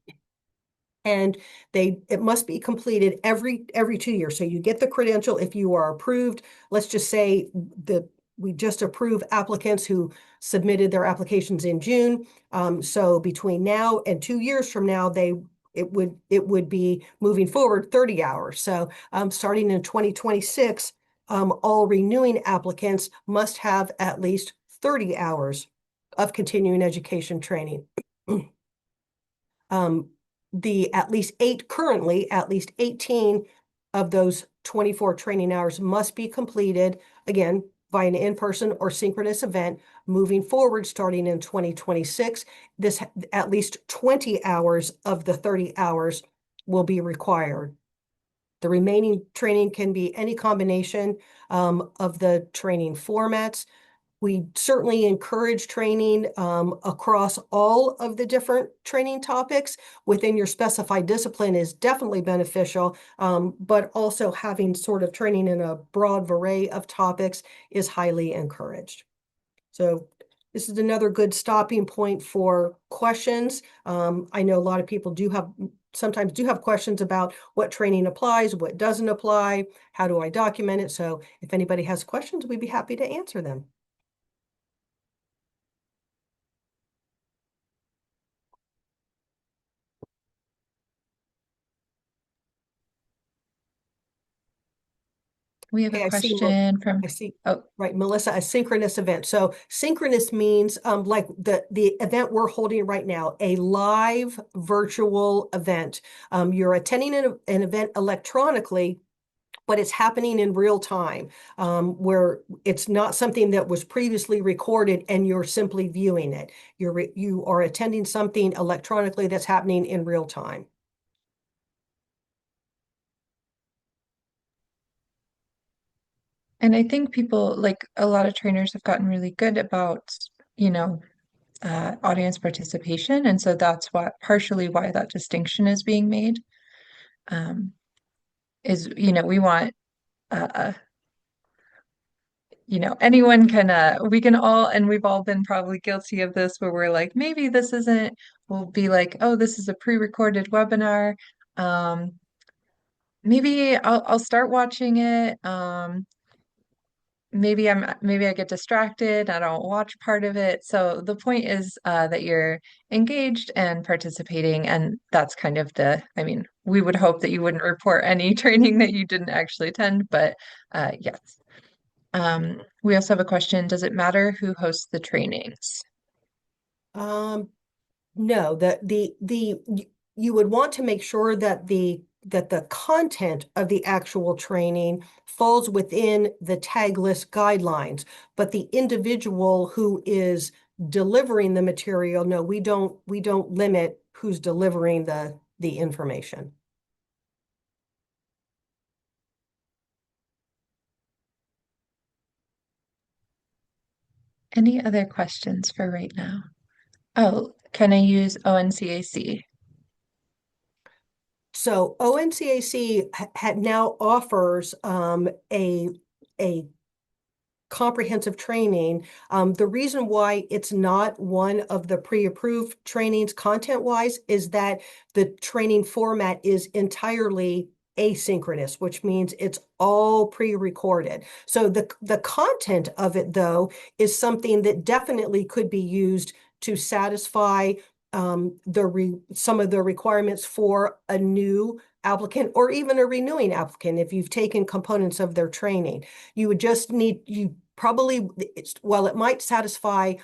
And it must be completed every 2 years. So you get the credential if you are approved. Let's just say we just approve applicants who submitted their applications in June. So between now and 2 years from now, it would be moving forward 30 hours. So starting in 2026, all renewing applicants must have at least 30 hours of continuing education training. Currently at least 18 of those 24 training hours must be completed, again, by an in-person or synchronous event. Moving forward, starting in 2026, at least 20 hours of the 30 hours will be required. The remaining training can be any combination of the training formats. We certainly encourage training across all of the different training topics within your specified discipline is definitely beneficial, but also having sort of training in a broad array of topics is highly encouraged. So this is another good stopping point for questions. I know a lot of people sometimes do have questions about what training applies, what doesn't apply, how do I document it? So if anybody has questions, we'd be happy to answer them. We have a Okay, question from, oh, right, Melissa, a synchronous event. So synchronous means like the event we're holding right now, a live virtual event. You're attending an event electronically, but it's happening in real time, where it's not something that was previously recorded and you're simply viewing it. You are attending something electronically that's happening in real time. and I think people, like a lot of trainers have gotten really good about, you know, audience participation. And so that's partially why that distinction is being made. Is, we want, uh, anyone can, we can all, and we've all been probably guilty of this where we're like, maybe this isn't, we'll be like, oh, this is a pre-recorded webinar. Maybe I'll start watching it. Maybe I get distracted. I don't watch part of it. So the point is that you're engaged and participating, and that's kind of I mean, we would hope that you wouldn't report any training that you didn't actually attend, but yes. We also have a question. Does it matter who hosts the trainings? No, you would want to make sure that the content of the actual training falls within the tag list guidelines, but the individual who is delivering the material, no, we don't limit who's delivering the information. Any other questions for right now? Oh, can I use ONCAC? So ONCAC now offers a comprehensive training. The reason why it's not one of the pre-approved trainings content-wise is that the training format is entirely asynchronous, which means it's all pre-recorded. So the content of it, though, is something that definitely could be used to satisfy some of the requirements for a new applicant or even a renewing applicant if you've taken components of their training. You would just need, while it might satisfy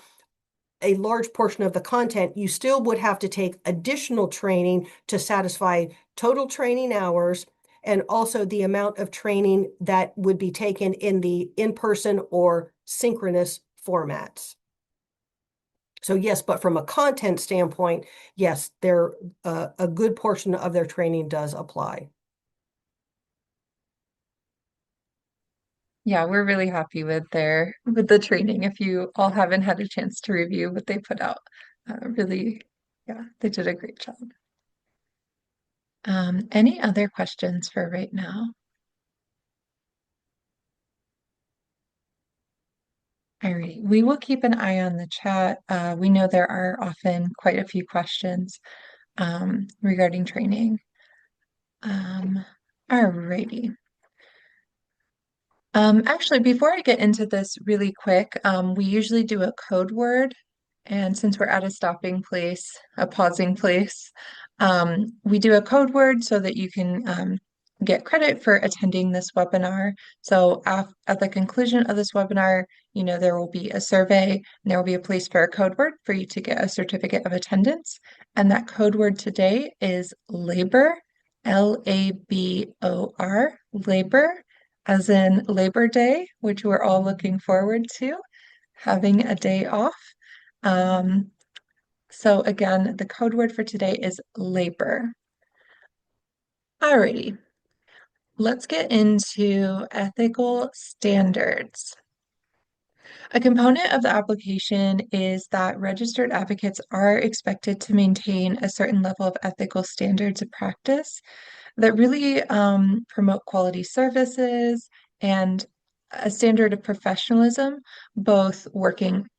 a large portion of the content, you still would have to take additional training to satisfy total training hours and also the amount of training that would be taken in the in-person or synchronous formats. So yes, but from a content standpoint, yes, a good portion of their training does apply. Yeah, we're really happy with the training. If you all haven't had a chance to review what they put out, really, yeah, they did a great job. Any other questions for right now? Alrighty, we will keep an eye on the chat. We know there are often quite a few questions regarding training. Alrighty. Actually, before I get into this really quick, we usually do a code word. And since we're at a stopping place, a pausing place, we do a code word so that you can get credit for attending this webinar. So at the conclusion of this webinar, there will be a survey and there will be a place for a code word for you to get a certificate of attendance. And that code word today is labor, LABOR, labor, as in Labor Day, which we're all looking forward to, having a day off. So again, the code word for today is labor. Alrighty, let's get into ethical standards. A component of the application is that registered advocates are expected to maintain a certain level of ethical standards of practice that really promote quality services and a standard of professionalism,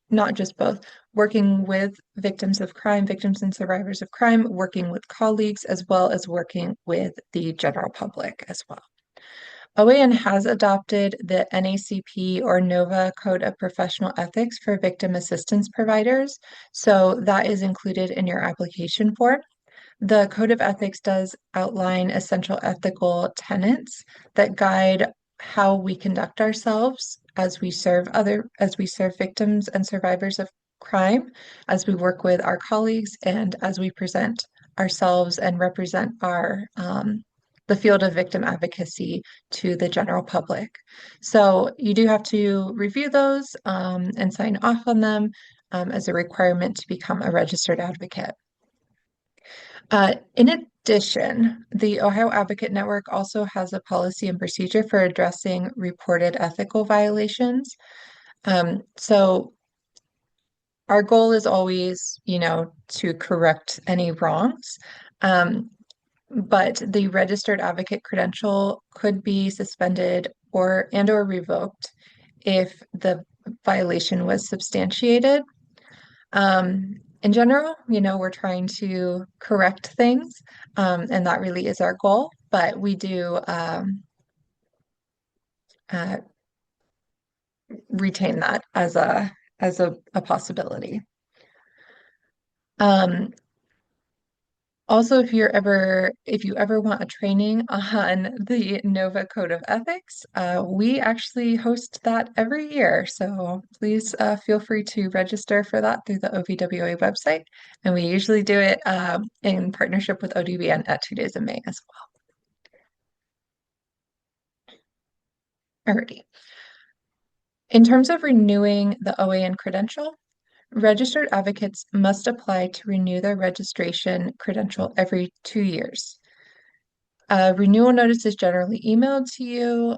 not just both, working with victims of crime, victims and survivors of crime, working with colleagues, as well as working with the general public as well. OAN has adopted the NACP or NOVA Code of Professional Ethics for victim assistance providers, so that is included in your application form. The Code of Ethics does outline essential ethical tenets that guide how we conduct ourselves as we serve victims and survivors of crime, as we work with our colleagues, and as we present ourselves and represent the field of victim advocacy to the general public. So you do have to review those and sign off on them as a requirement to become a registered advocate. In addition, the Ohio Advocate Network also has a policy and procedure for addressing reported ethical violations. So our goal is always, to correct any wrongs. But the registered advocate credential could be suspended or revoked if the violation was substantiated. In general, we're trying to correct things, and that really is our goal, but we do retain that as a possibility. Also, if you ever want a training on the NOVA Code of Ethics, we actually host that every year. So please feel free to register for that through the OVWA website. And we usually do it in partnership with ODBN at 2 days in May as well. Alrighty. In terms of renewing the OAN credential, registered advocates must apply to renew their registration credential every 2 years. A renewal notice is generally emailed to you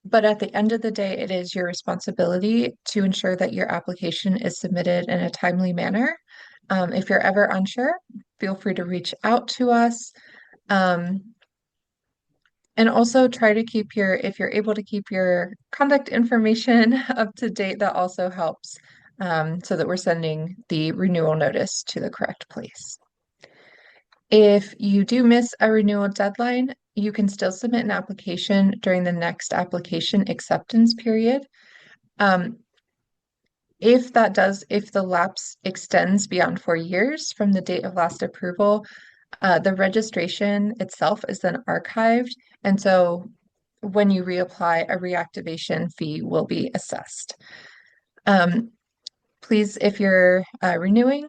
But at the end of the day, it is your responsibility to ensure that your application is submitted in a timely manner. If you're ever unsure, feel free to reach out to us. And also try to keep if you're able to keep your contact information up to date, that also helps, so that we're sending the renewal notice to the correct place. If you do miss a renewal deadline, you can still submit an application during the next application acceptance period. If the lapse extends beyond 4 years from the date of last approval, the registration itself is then archived. And so when you reapply, a reactivation fee will be assessed. Please, if you're renewing,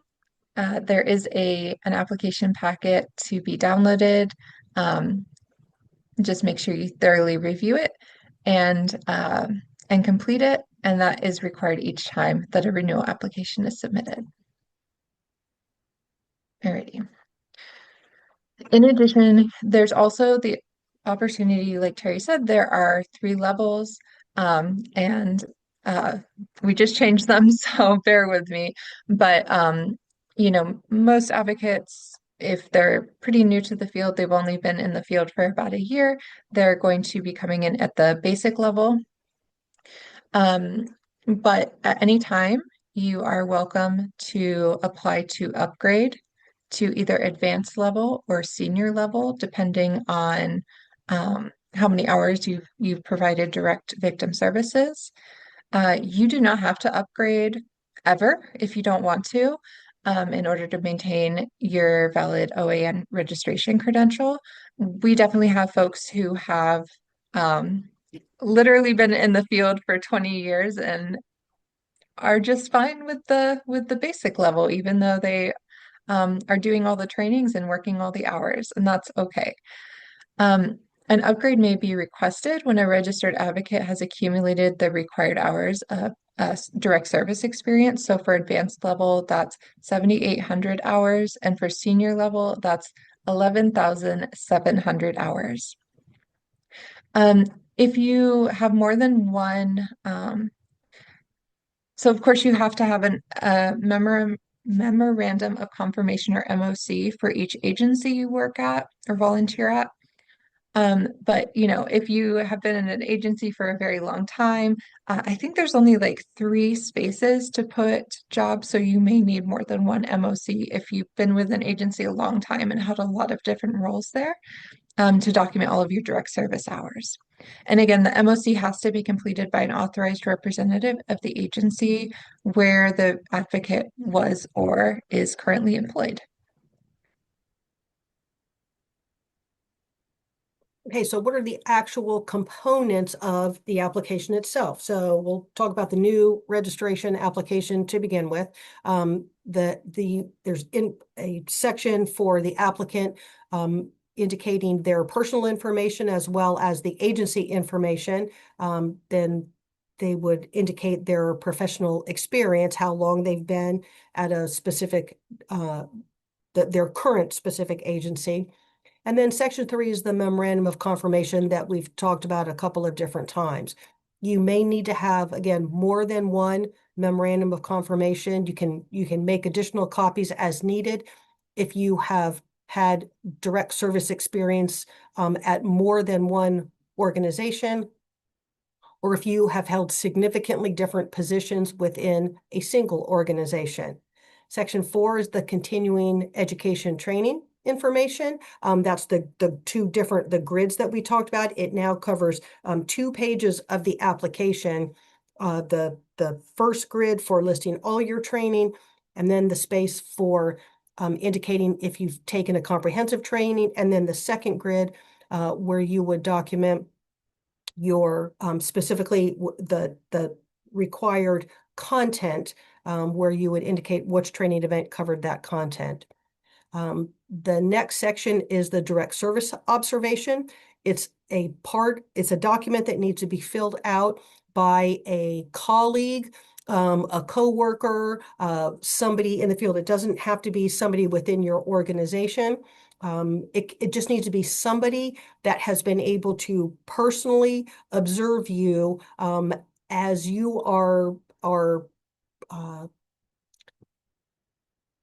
there is an application packet to be downloaded. Just make sure you thoroughly review it and complete it, and that is required each time that a renewal application is submitted. Alrighty. In addition, there's also the opportunity, like Teri said, there are 3 levels, and we just changed them, so bear with me. But most advocates, if they're pretty new to the field, they've only been in the field for about a year, they're going to be coming in at the basic level. But at any time, you are welcome to apply to upgrade to either advanced level or senior level, depending on how many hours you've provided direct victim services. You do not have to upgrade ever if you don't want to, in order to maintain your valid OAN registration credential. We definitely have folks who have literally been in the field for 20 years and are just fine with the basic level, even though they are doing all the trainings and working all the hours, and that's okay. An upgrade may be requested when a registered advocate has accumulated the required hours of direct service experience. So for advanced level, that's 7,800 hours, and for senior level, that's 11,700 hours. If you have more than one, so of course you have to have a memorandum of confirmation, or MOC, for each agency you work at or volunteer at. But if you have been in an agency for a very long time, I think there's only like 3 spaces to put jobs, so you may need more than one MOC if you've been with an agency a long time and had a lot of different roles there, to document all of your direct service hours. And again, the MOC has to be completed by an authorized representative of the agency where the advocate was or is currently employed. Okay, so what are the actual components of the application itself? So we'll talk about the new registration application to begin with. There's a section for the applicant indicating their personal information as well as the agency information. Then they would indicate their professional experience, how long they've been at a specific, their current specific agency. And then section 3 is the memorandum of confirmation that we've talked about a couple of different times. You may need to have, again, more than one memorandum of confirmation. You can make additional copies as needed if you have had direct service experience at more than one organization, or if you have held significantly different positions within a single organization. Section 4 is the continuing education training information. That's the grids that we talked about. It now covers 2 pages of the application. The first grid for listing all your training, and then the space for indicating if you've taken a comprehensive training, and then the second grid where you would document your specifically the required content, where you would indicate which training event covered that content. The next section is the direct service observation. It's a document that needs to be filled out by a colleague a coworker, somebody in the field. It doesn't have to be somebody within your organization. It just needs to be somebody that has been able to personally observe you as you are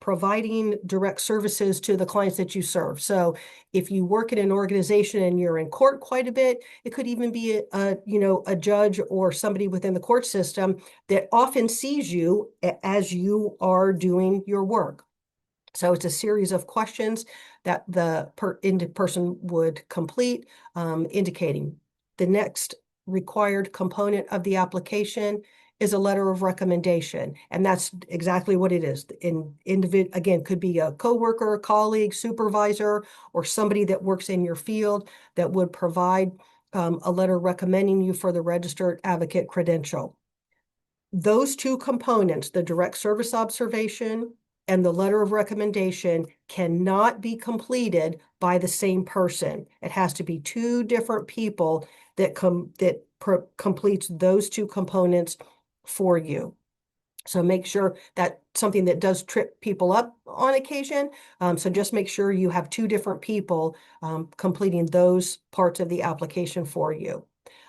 providing direct services to the clients that you serve. So if you work in an organization and you're in court quite a bit, it could even be a judge or somebody within the court system that often sees you as you are doing your work. So it's a series of questions that the person would complete, indicating the next required component of the application is a letter of recommendation. And that's exactly what it is. Again, could be a coworker, colleague, supervisor, or somebody that works in your field that would provide a letter recommending you for the registered advocate credential. Those two components, the direct service observation and the letter of recommendation, cannot be completed by the same person. It has to be two different people that completes those two components for you. So make sure that something that does trip people up on occasion. So just make sure you have two different people completing those parts of the application for you.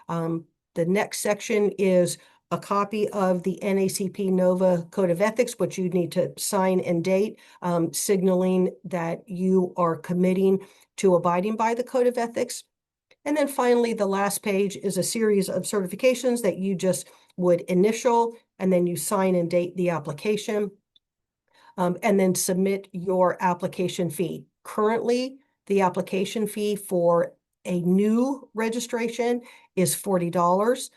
The next section is a copy of the NACP NOVA Code of Ethics, which you need to sign and date, signaling that you are committing to abiding by the Code of Ethics. And then finally, the last page is a series of certifications that you just would initial, and then you sign and date the application, and then submit your application fee. Currently, the application fee for a new registration is $40.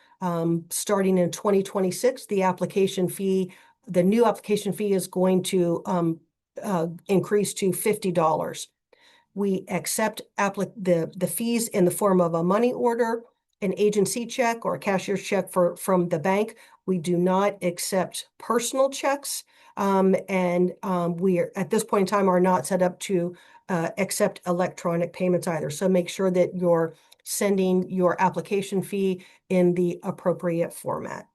Starting in 2026, the new application fee is going to increase to $50. We accept the fees in the form of a money order, an agency check, or a cashier's check from the bank. We do not accept personal checks, and we are, at this point in time, are not set up to accept electronic payments either. So make sure that you're sending your application fee in the appropriate format.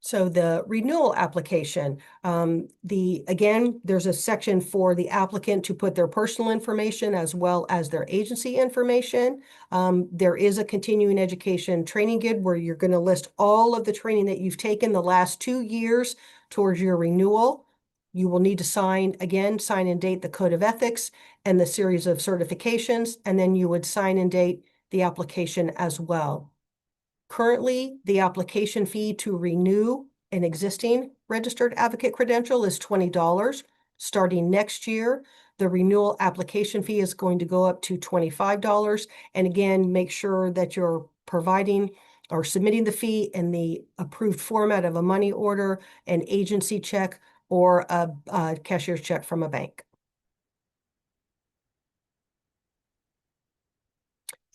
So the renewal application, again, there's a section for the applicant to put their personal information as well as their agency information. There is a continuing education training guide where you're going to list all of the training that you've taken the last 2 years towards your renewal. You will need to sign and date the Code of Ethics and the series of certifications, and then you would sign and date the application as well. Currently, the application fee to renew an existing registered advocate credential is $20. Starting next year, the renewal application fee is going to go up to $25. And again, make sure that you're providing or submitting the fee in the approved format of a money order, an agency check, or a cashier's check from a bank.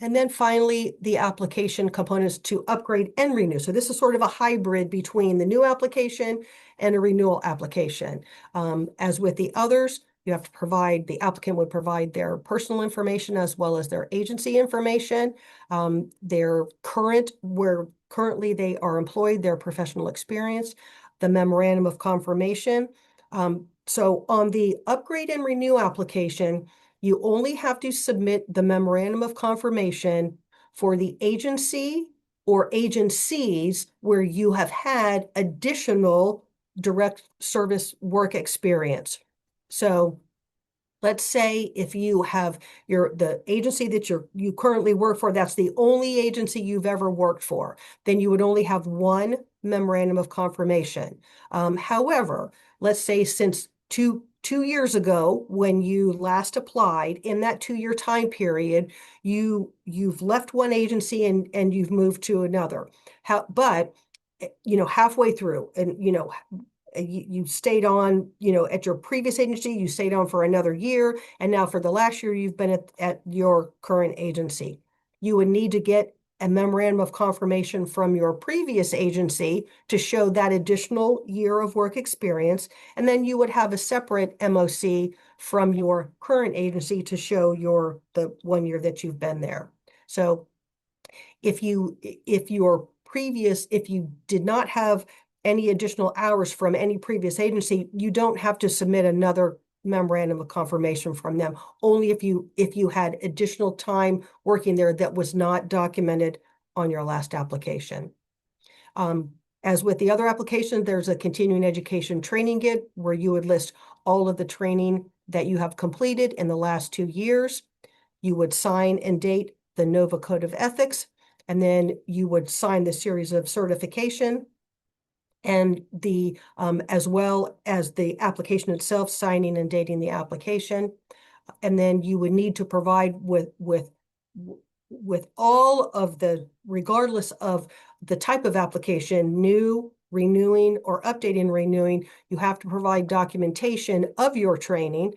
And then finally, the application components to upgrade and renew. So this is sort of a hybrid between the new application and a renewal application. As with the others, you have to provide, the applicant would provide their personal information as well as their agency information, where currently they are employed, their professional experience, the memorandum of confirmation. So on the upgrade and renew application, you only have to submit the memorandum of confirmation for the agency or agencies where you have had additional direct service work experience. So let's say if you have the agency that you currently work for, that's the only agency you've ever worked for, then you would only have one memorandum of confirmation. However, let's say since two years ago, when you last applied, in that 2-year time period, you've left one agency and you've moved to another. But halfway through, and you stayed on, at your previous agency, you stayed on for another year, and now for the last year, you've been at your current agency. You would need to get a memorandum of confirmation from your previous agency to show that additional year of work experience, and then you would have a separate MOC from your current agency to show the 1 year that you've been there. So if you did not have any additional hours from any previous agency, you don't have to submit another memorandum of confirmation from them. Only if you had additional time working there that was not documented on your last application. As with the other application, there's a continuing education training guide where you would list all of the training that you have completed in the last 2 years. You would sign and date the NOVA Code of Ethics, and then you would sign the series of certification and the as well as the application itself, signing and dating the application. And then you would need to provide with all of the, regardless of the type of application, new, renewing, or updating, renewing, you have to provide documentation of your training,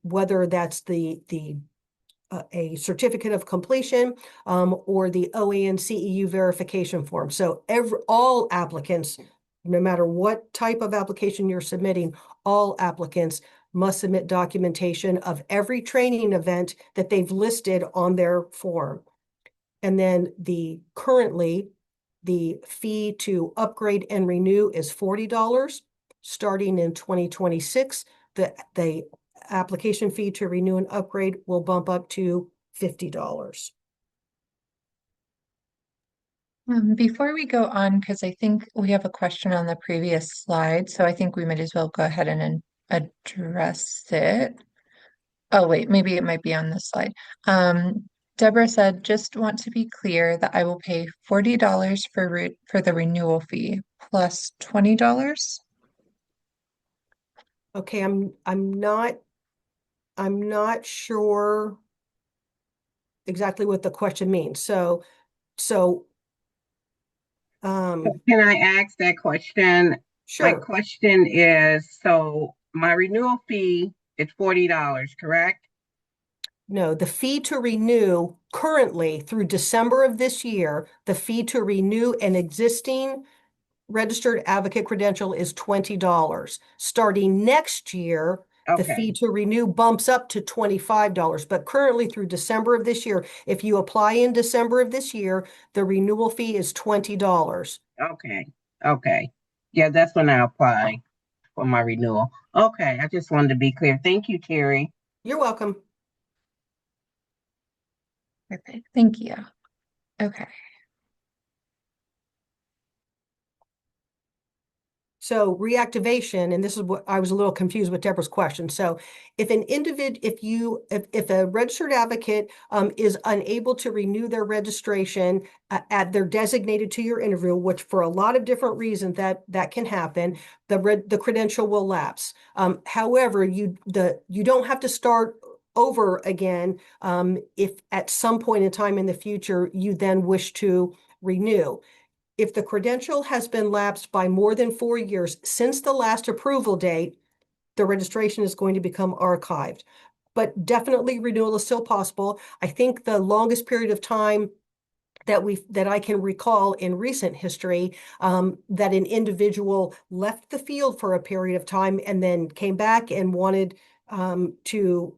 whether that's a certificate of completion or the OAN CEU verification form. So all applicants, no matter what type of application you're submitting, all applicants must submit documentation of every training event that they've listed on their form. And then currently the fee to upgrade and renew is $40. Starting in 2026, the application fee to renew and upgrade will bump up to $50. Before we go on, because I think we have a question on the previous slide, so I think we might as well go ahead and address it. Oh, wait, maybe it might be on this slide. Deborah said, just want to be clear that I will pay $40 for the renewal fee plus $20. Okay, I'm not sure exactly what the question means. So can I ask that question? sure. My question is, so my renewal fee is $40, correct? No, the fee to renew currently through December of this year, the fee to renew an existing registered advocate credential is $20. Starting next year, the fee to renew bumps up to $25. But currently through December of this year, if you apply in December of this year, the renewal fee is $20. Okay. Yeah, that's when I apply for my renewal. Okay, I just wanted to be clear. Thank you, Teri. You're welcome. Perfect. Thank you. Okay. So reactivation, and this is what I was a little confused with Deborah's question. So if an individual, if a registered advocate is unable to renew their registration at their designated 2-year interview, which for a lot of different reasons that can happen, the credential will lapse. However, you don't have to start over again if at some point in time in the future you then wish to renew. If the credential has been lapsed by more than 4 years since the last approval date, the registration is going to become archived. But definitely renewal is still possible. I think the longest period of time that I can recall in recent history, that an individual left the field for a period of time and then came back and wanted to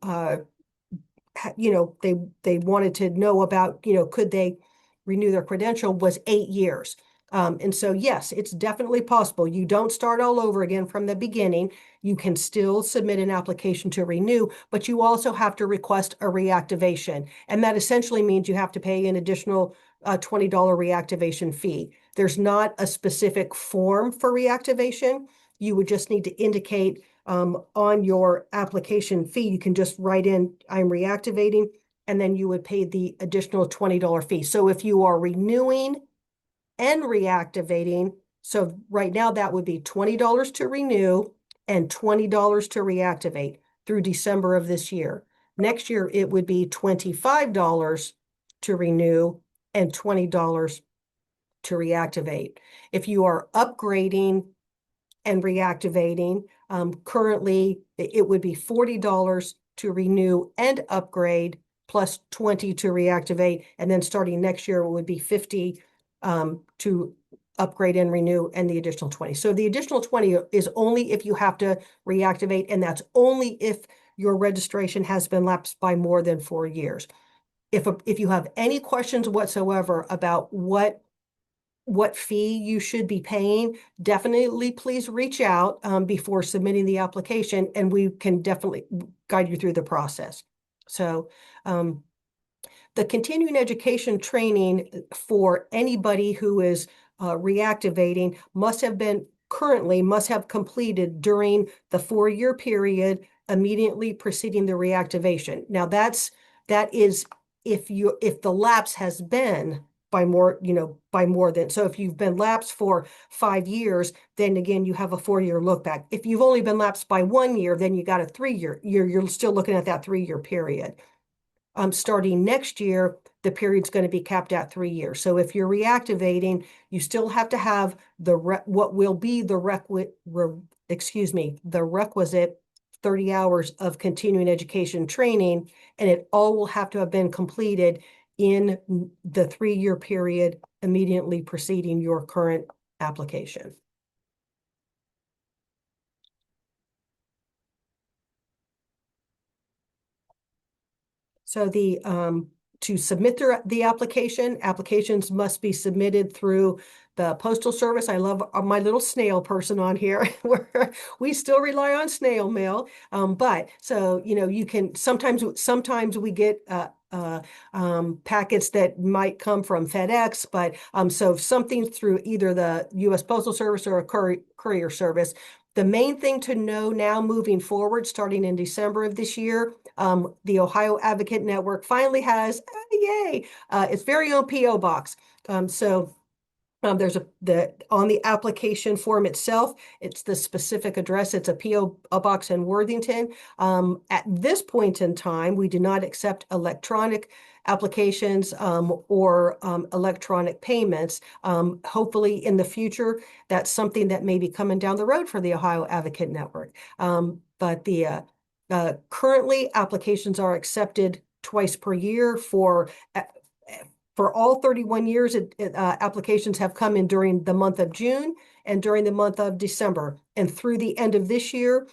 they wanted to know about, could they renew their credential, was 8 years. And so, yes, it's definitely possible. You don't start all over again from the beginning. You can still submit an application to renew, but you also have to request a reactivation. And that essentially means you have to pay an additional $20 reactivation fee. There's not a specific form for reactivation. You would just need to indicate on your application fee, you can just write in, I'm reactivating, and then you would pay the additional $20 fee. So if you are renewing and reactivating, so right now that would be $20 to renew and $20 to reactivate through December of this year. Next year, it would be $25 to renew and $20 to reactivate. If you are upgrading and reactivating, currently it would be $40 to renew and upgrade plus $20 to reactivate. And then starting next year, it would be $50 to upgrade and renew and the additional $20. So the additional $20 is only if you have to reactivate, and that's only if your registration has been lapsed by more than 4 years. if you have any questions whatsoever about what fee you should be paying, definitely please reach out before submitting the application, and we can definitely guide you through the process. So the continuing education training for anybody who is reactivating must have completed during the 4-year period immediately preceding the reactivation. Now that is if the lapse has been by more than, so if you've been lapsed for 5 years, then again, you have a 4-year look back. If you've only been lapsed by 1 year, then you got a 3-year, you're still looking at that 3-year period. Starting next year, the period's going to be capped at 3 years. So if you're reactivating, you still have to have what will be the requisite 30 hours of continuing education training, and it all will have to have been completed in the 3-year period immediately preceding your current application. So to submit the applications must be submitted through the Postal Service. I love my little snail person on here where we still rely on snail mail. But so, you can sometimes we get packets that might come from FedEx, but so if something's through either the U.S. Postal Service or a courier service. The main thing to know now moving forward, starting in December of this year, the Ohio Advocate Network finally has, yay, its very own P.O. box. There's on the application form itself, it's the specific address. It's a P.O. box in Worthington. At this point in time, we do not accept electronic applications or electronic payments. Hopefully in the future, that's something that may be coming down the road for the Ohio Advocate Network. But currently applications are accepted twice per year for all 31 years. Applications have come in during the month of June and during the month of December. And through the end of this year,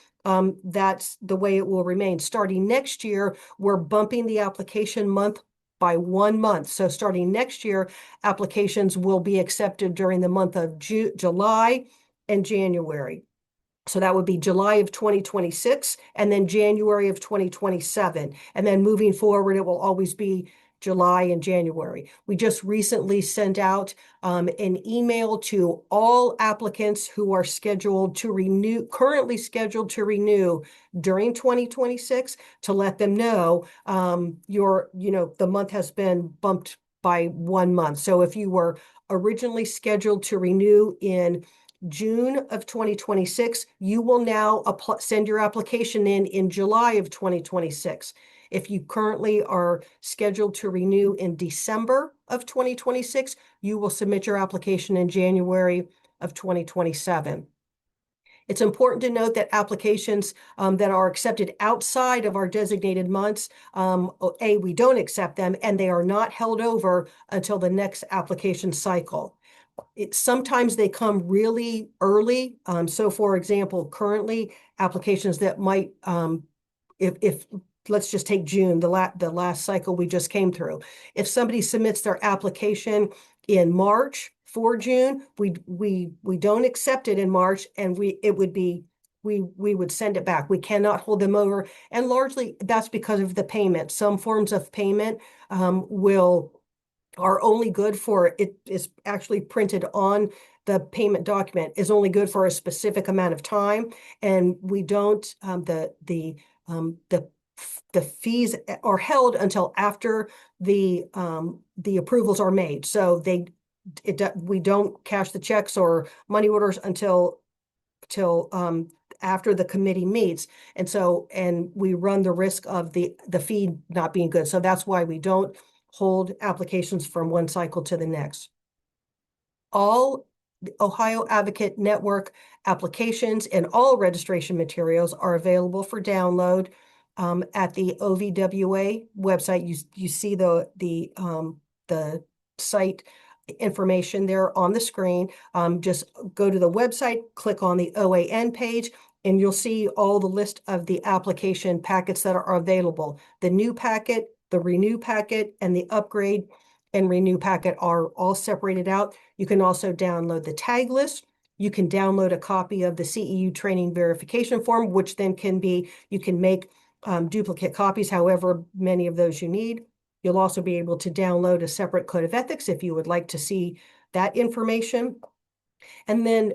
that's the way it will remain. Starting next year, we're bumping the application month by 1 month. So starting next year, applications will be accepted during the month of July and January. So that would be July of 2026 and then January of 2027. And then moving forward, it will always be July and January. We just recently sent out an email to all applicants who are currently scheduled to renew during 2026 to let them know the month has been bumped by 1 month. So if you were originally scheduled to renew in June of 2026, you will now send your application in July of 2026. If you currently are scheduled to renew in December of 2026, you will submit your application in January of 2027. It's important to note that applications that are accepted outside of our designated months, we don't accept them, and they are not held over until the next application cycle. Sometimes they come really early. So for example, currently applications that might, if let's just take June, the last cycle we just came through. If somebody submits their application in March for June, we don't accept it in March, and we would send it back. We cannot hold them over, and largely that's because of the payment. Some forms of payment are only good for, it is actually printed on the payment document, is only good for a specific amount of time, and we don't the fees are held until after the approvals are made. So we don't cash the checks or money orders until after the committee meets, and we run the risk of the fee not being good. So that's why we don't hold applications from one cycle to the next. All Ohio Advocate Network applications and all registration materials are available for download at the OVWA website. You see the site information there on the screen. Just go to the website, click on the OAN page, and you'll see all the list of the application packets that are available. The new packet The renew packet and the upgrade and renew packet are all separated out. You can also download the tag list. You can download a copy of the CEU training verification form, which then you can make duplicate copies, however many of those you need. You'll also be able to download a separate code of ethics if you would like to see that information. And then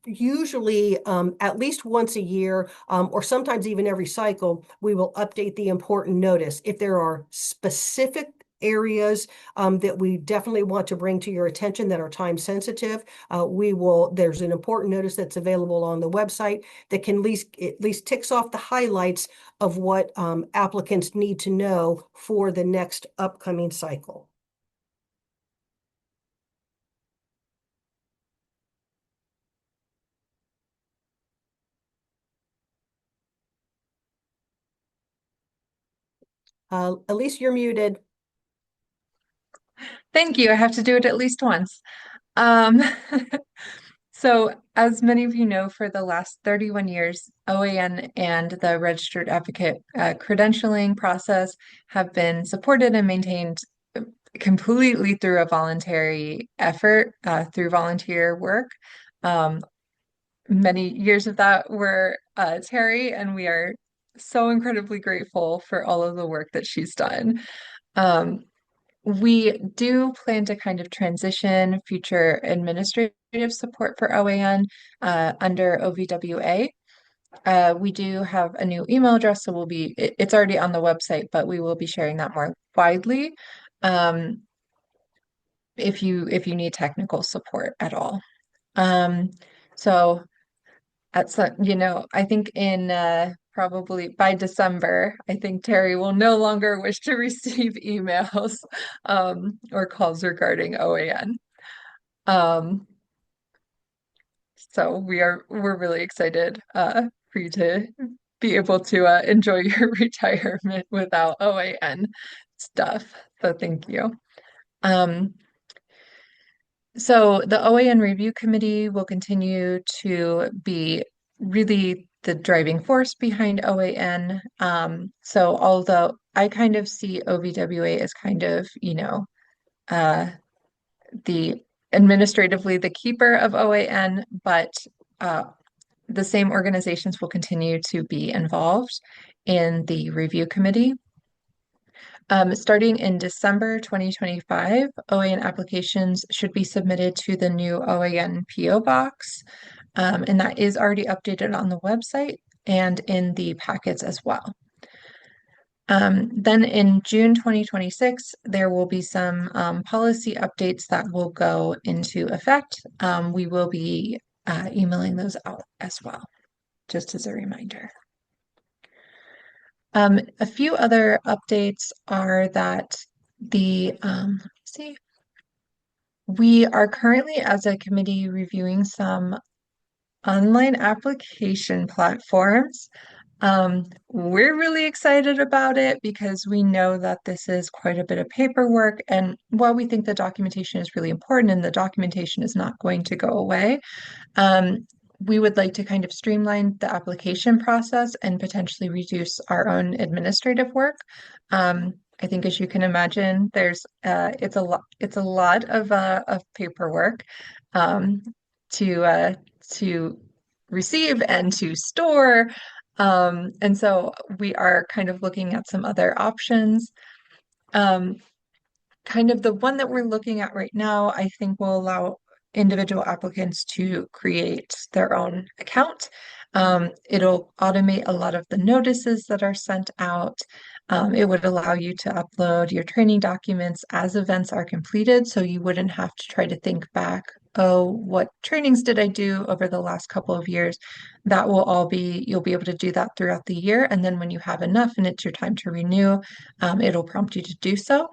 usually at least once a year, or sometimes even every cycle, we will update the important notice. If there are specific areas that we definitely want to bring to your attention that are time sensitive, there's an important notice that's available on the website that can at least ticks off the highlights of what applicants need to know for the next upcoming cycle. Elyse, you're muted. Thank you. I have to do it at least once. Um, so, as many of you know, for the last 31 years, OAN and the Registered Advocate credentialing process have been supported and maintained completely through a voluntary effort, through volunteer work. Many years of that were Teri, and we are so incredibly grateful for all of the work that she's done. We do plan to kind of transition future administrative support for OAN under OVWA. We do have a new email address, so it's already on the website, but we will be sharing that more widely if you need technical support at all. So I think in probably by December, I think Teri will no longer wish to receive emails or calls regarding OAN. So we're really excited for you to be able to enjoy your retirement without OAN stuff. So thank you. So the OAN Review Committee will continue to be really the driving force behind OAN. So although I kind of see OVWA as kind of, the administratively the keeper of OAN, but the same organizations will continue to be involved in the review committee. Starting in December 2025, OAN applications should be submitted to the new OAN PO Box, and that is already updated on the website and in the packets as well. Then in June 2026, there will be some policy updates that will go into effect. We will be emailing those out as well, just as a reminder. A few other updates are that we are currently as a committee reviewing some online application platforms. We're really excited about it because we know that this is quite a bit of paperwork, and while we think the documentation is really important and the documentation is not going to go away, we would like to kind of streamline the application process and potentially reduce our own administrative work. I think, as you can imagine, it's a lot of paperwork to receive and to store. And so we are kind of looking at some other options. Kind of the one that we're looking at right now, I think will allow individual applicants to create their own account. It'll automate a lot of the notices that are sent out. It would allow you to upload your training documents as events are completed, so you wouldn't have to try to think back, oh, what trainings did I do over the last couple of years? You'll be able to do that throughout the year, and then when you have enough and it's your time to renew, it'll prompt you to do so.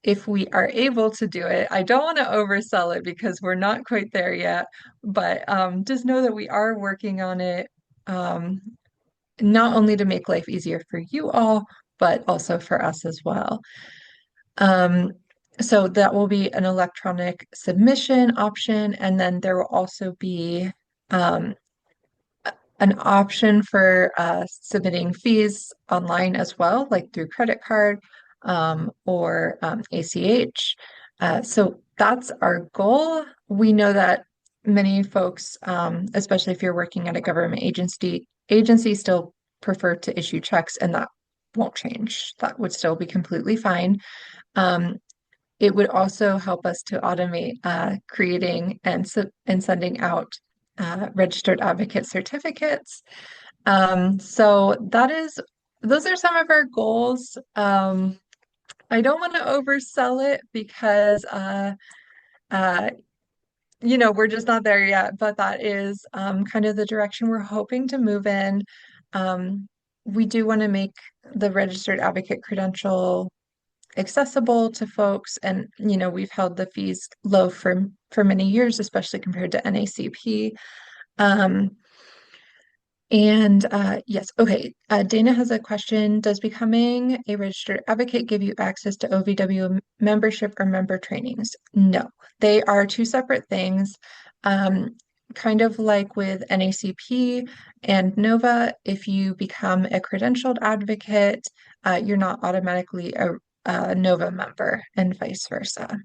If we are able to do it, I don't want to oversell it because we're not quite there yet, but just know that we are working on it, not only to make life easier for you all, but also for us as well. So that will be an electronic submission option, and then there will also be an an option for submitting fees online as well, like through credit card or ACH. So that's our goal. We know that many folks, especially if you're working at a government agency still prefer to issue checks, and that won't change. That would still be completely fine. It would also help us to automate creating and sending out registered advocate certificates. So those are some of our goals. I don't want to oversell it because we're just not there yet, but that is kind of the direction we're hoping to move in. We do want to make the registered advocate credential accessible to folks, and we've held the fees low for many years, especially compared to NACP. Yes, okay. Dana has a question. Does becoming a registered advocate give you access to OVW membership or member trainings? No, they are two separate things. Kind of like with NACP and NOVA, if you become a credentialed advocate, you're not automatically a NOVA member, and vice versa.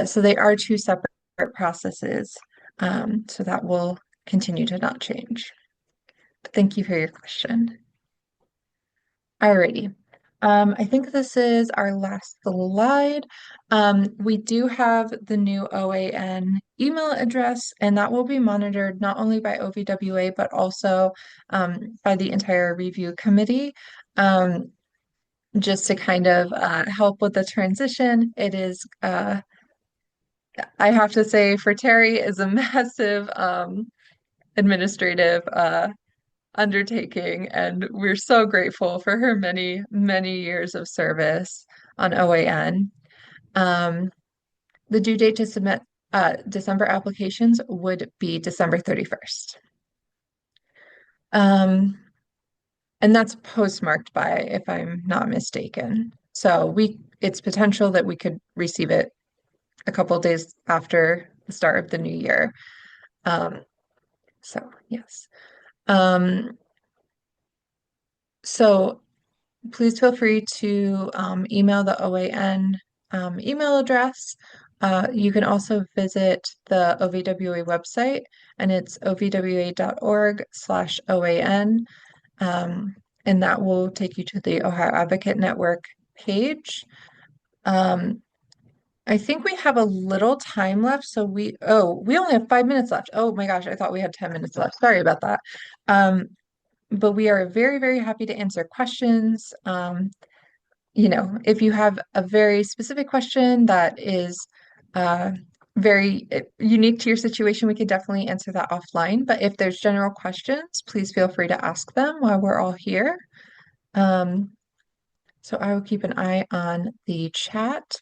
So they are two separate processes. So that will continue to not change. Thank you for your question. Alrighty. I think this is our last slide. We do have the new OAN email address, and that will be monitored not only by OVWA, but also by the entire review committee. Just to kind of help with the transition, it is, I have to say, for Teri, is a massive administrative undertaking, and we're so grateful for her many, many years of service on OAN. The due date to submit December applications would be December 31st. And that's postmarked by, if I'm not mistaken. So it's potential that we could receive it a couple of days after the start of the new year. So yes. So please feel free to email the OAN email address. You can also visit the OVWA website, and it's ovwa.org/OAN. And that will take you to the Ohio Advocate Network page. I think we have a little time left, so we only have 5 minutes left. Oh my gosh, I thought we had 10 minutes left. Sorry about that. But we are very, very happy to answer questions. If you have a very specific question that is very unique to your situation, we could definitely answer that offline. But if there's general questions, please feel free to ask them while we're all here. So I will keep an eye on the chat.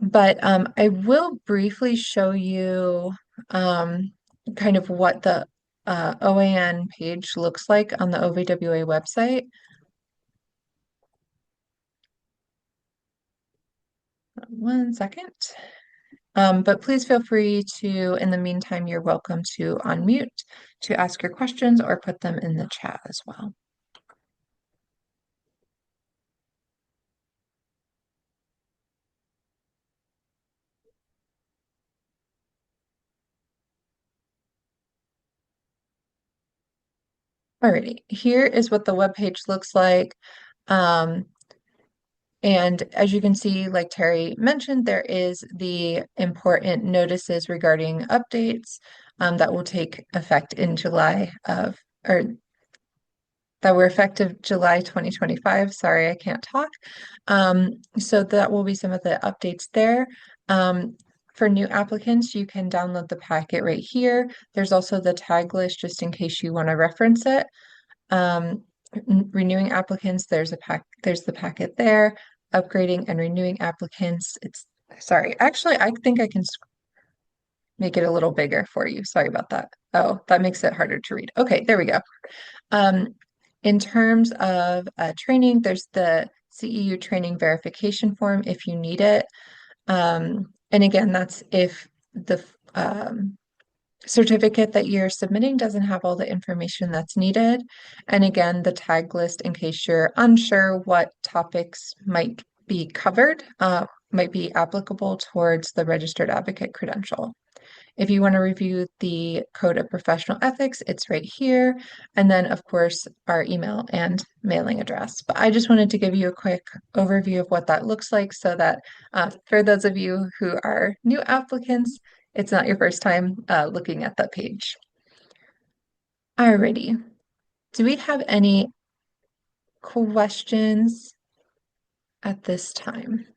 But I will briefly show you kind of what the OAN page looks like on the OVWA website. One second. But please feel free to, in the meantime, you're welcome to unmute to ask your questions or put them in the chat as well. Alrighty, here is what the web page looks like. And as you can see, like Teri mentioned, there is the important notices regarding updates that will take effect in July or that were effective July 2025. Sorry, I can't talk. So that will be some of the updates there. For new applicants, you can download the packet right here. There's also the tag list just in case you want to reference it. Renewing applicants, there's the packet there. Upgrading and renewing applicants, sorry, actually, I think I can make it a little bigger for you. Sorry about that. Oh, that makes it harder to read. Okay, there we go. In terms of training, there's the CEU training verification form if you need it. And again, that's if the certificate that you're submitting doesn't have all the information that's needed. And again, the tag list in case you're unsure what topics might be covered, might be applicable towards the registered advocate credential. If you want to review the Code of Professional Ethics, it's right here. And then, of course, our email and mailing address. But I just wanted to give you a quick overview of what that looks like so that for those of you who are new applicants, it's not your first time looking at that page. Alrighty. Do we have any questions at this time?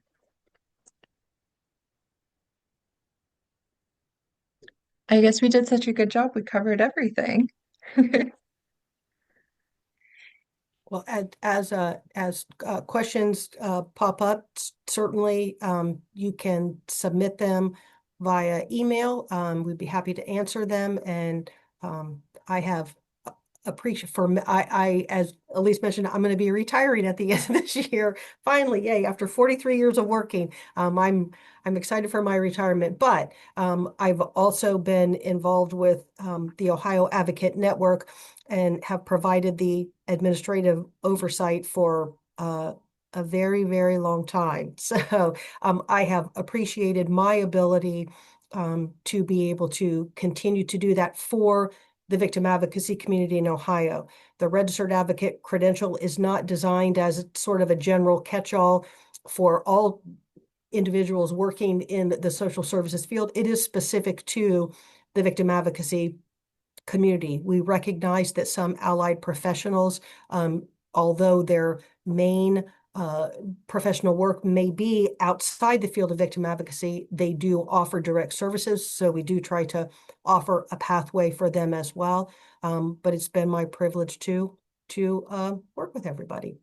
I guess we did such a good job. We covered everything. Well, as questions pop up, certainly you can submit them via email. We'd be happy to answer them, and I have appreciate for I as Elyse mentioned, I'm going to be retiring at the end of this year. Finally, yay! After 43 years of working, I'm excited for my retirement. But I've also been involved with the Ohio Advocate Network and have provided the administrative oversight for a very, very long time. So I have appreciated my ability to be able to continue to do that for the victim advocacy community in Ohio. The registered advocate credential is not designed as sort of a general catch-all for all individuals working in the social services field. It is specific to the victim advocacy community. We recognize that some allied professionals, although their main professional work may be outside the field of victim advocacy, they do offer direct services. So we do try to offer a pathway for them as well. But it's been my privilege to work with everybody.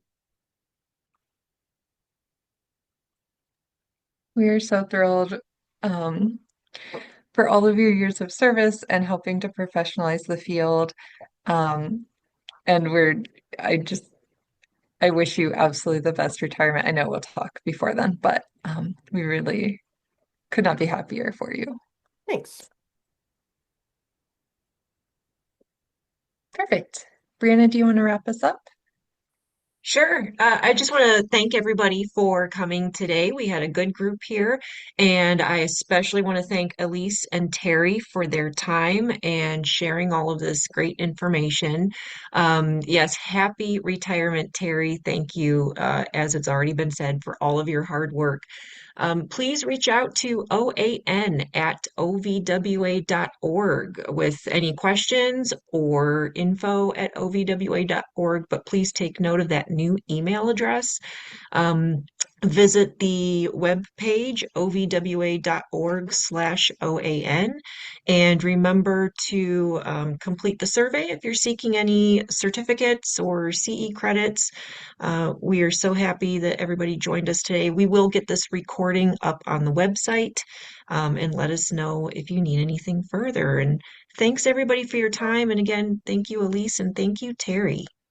We are so thrilled for all of your years of service and helping to professionalize the field. And I wish you absolutely the best retirement. I know we'll talk before then, but we really could not be happier for you. Thanks. Perfect. Brianna, do you want to wrap us up? Sure. I just want to thank everybody for coming today. We had a good group here, and I especially want to thank Elyse and Teri for their time and sharing all of this great information. Yes, happy retirement, Teri. Thank you, as it's already been said, for all of your hard work. Please reach out to OAN at ovwa.org with any questions or info at ovwa.org, but please take note of that new email address. Visit the webpage ovwa.org/OAN, and remember to complete the survey if you're seeking any certificates or CE credits. We are so happy that everybody joined us today. We will get this recording up on the website, and let us know if you need anything further. And thanks everybody for your time. And again, thank you, Elyse, and thank you, Teri.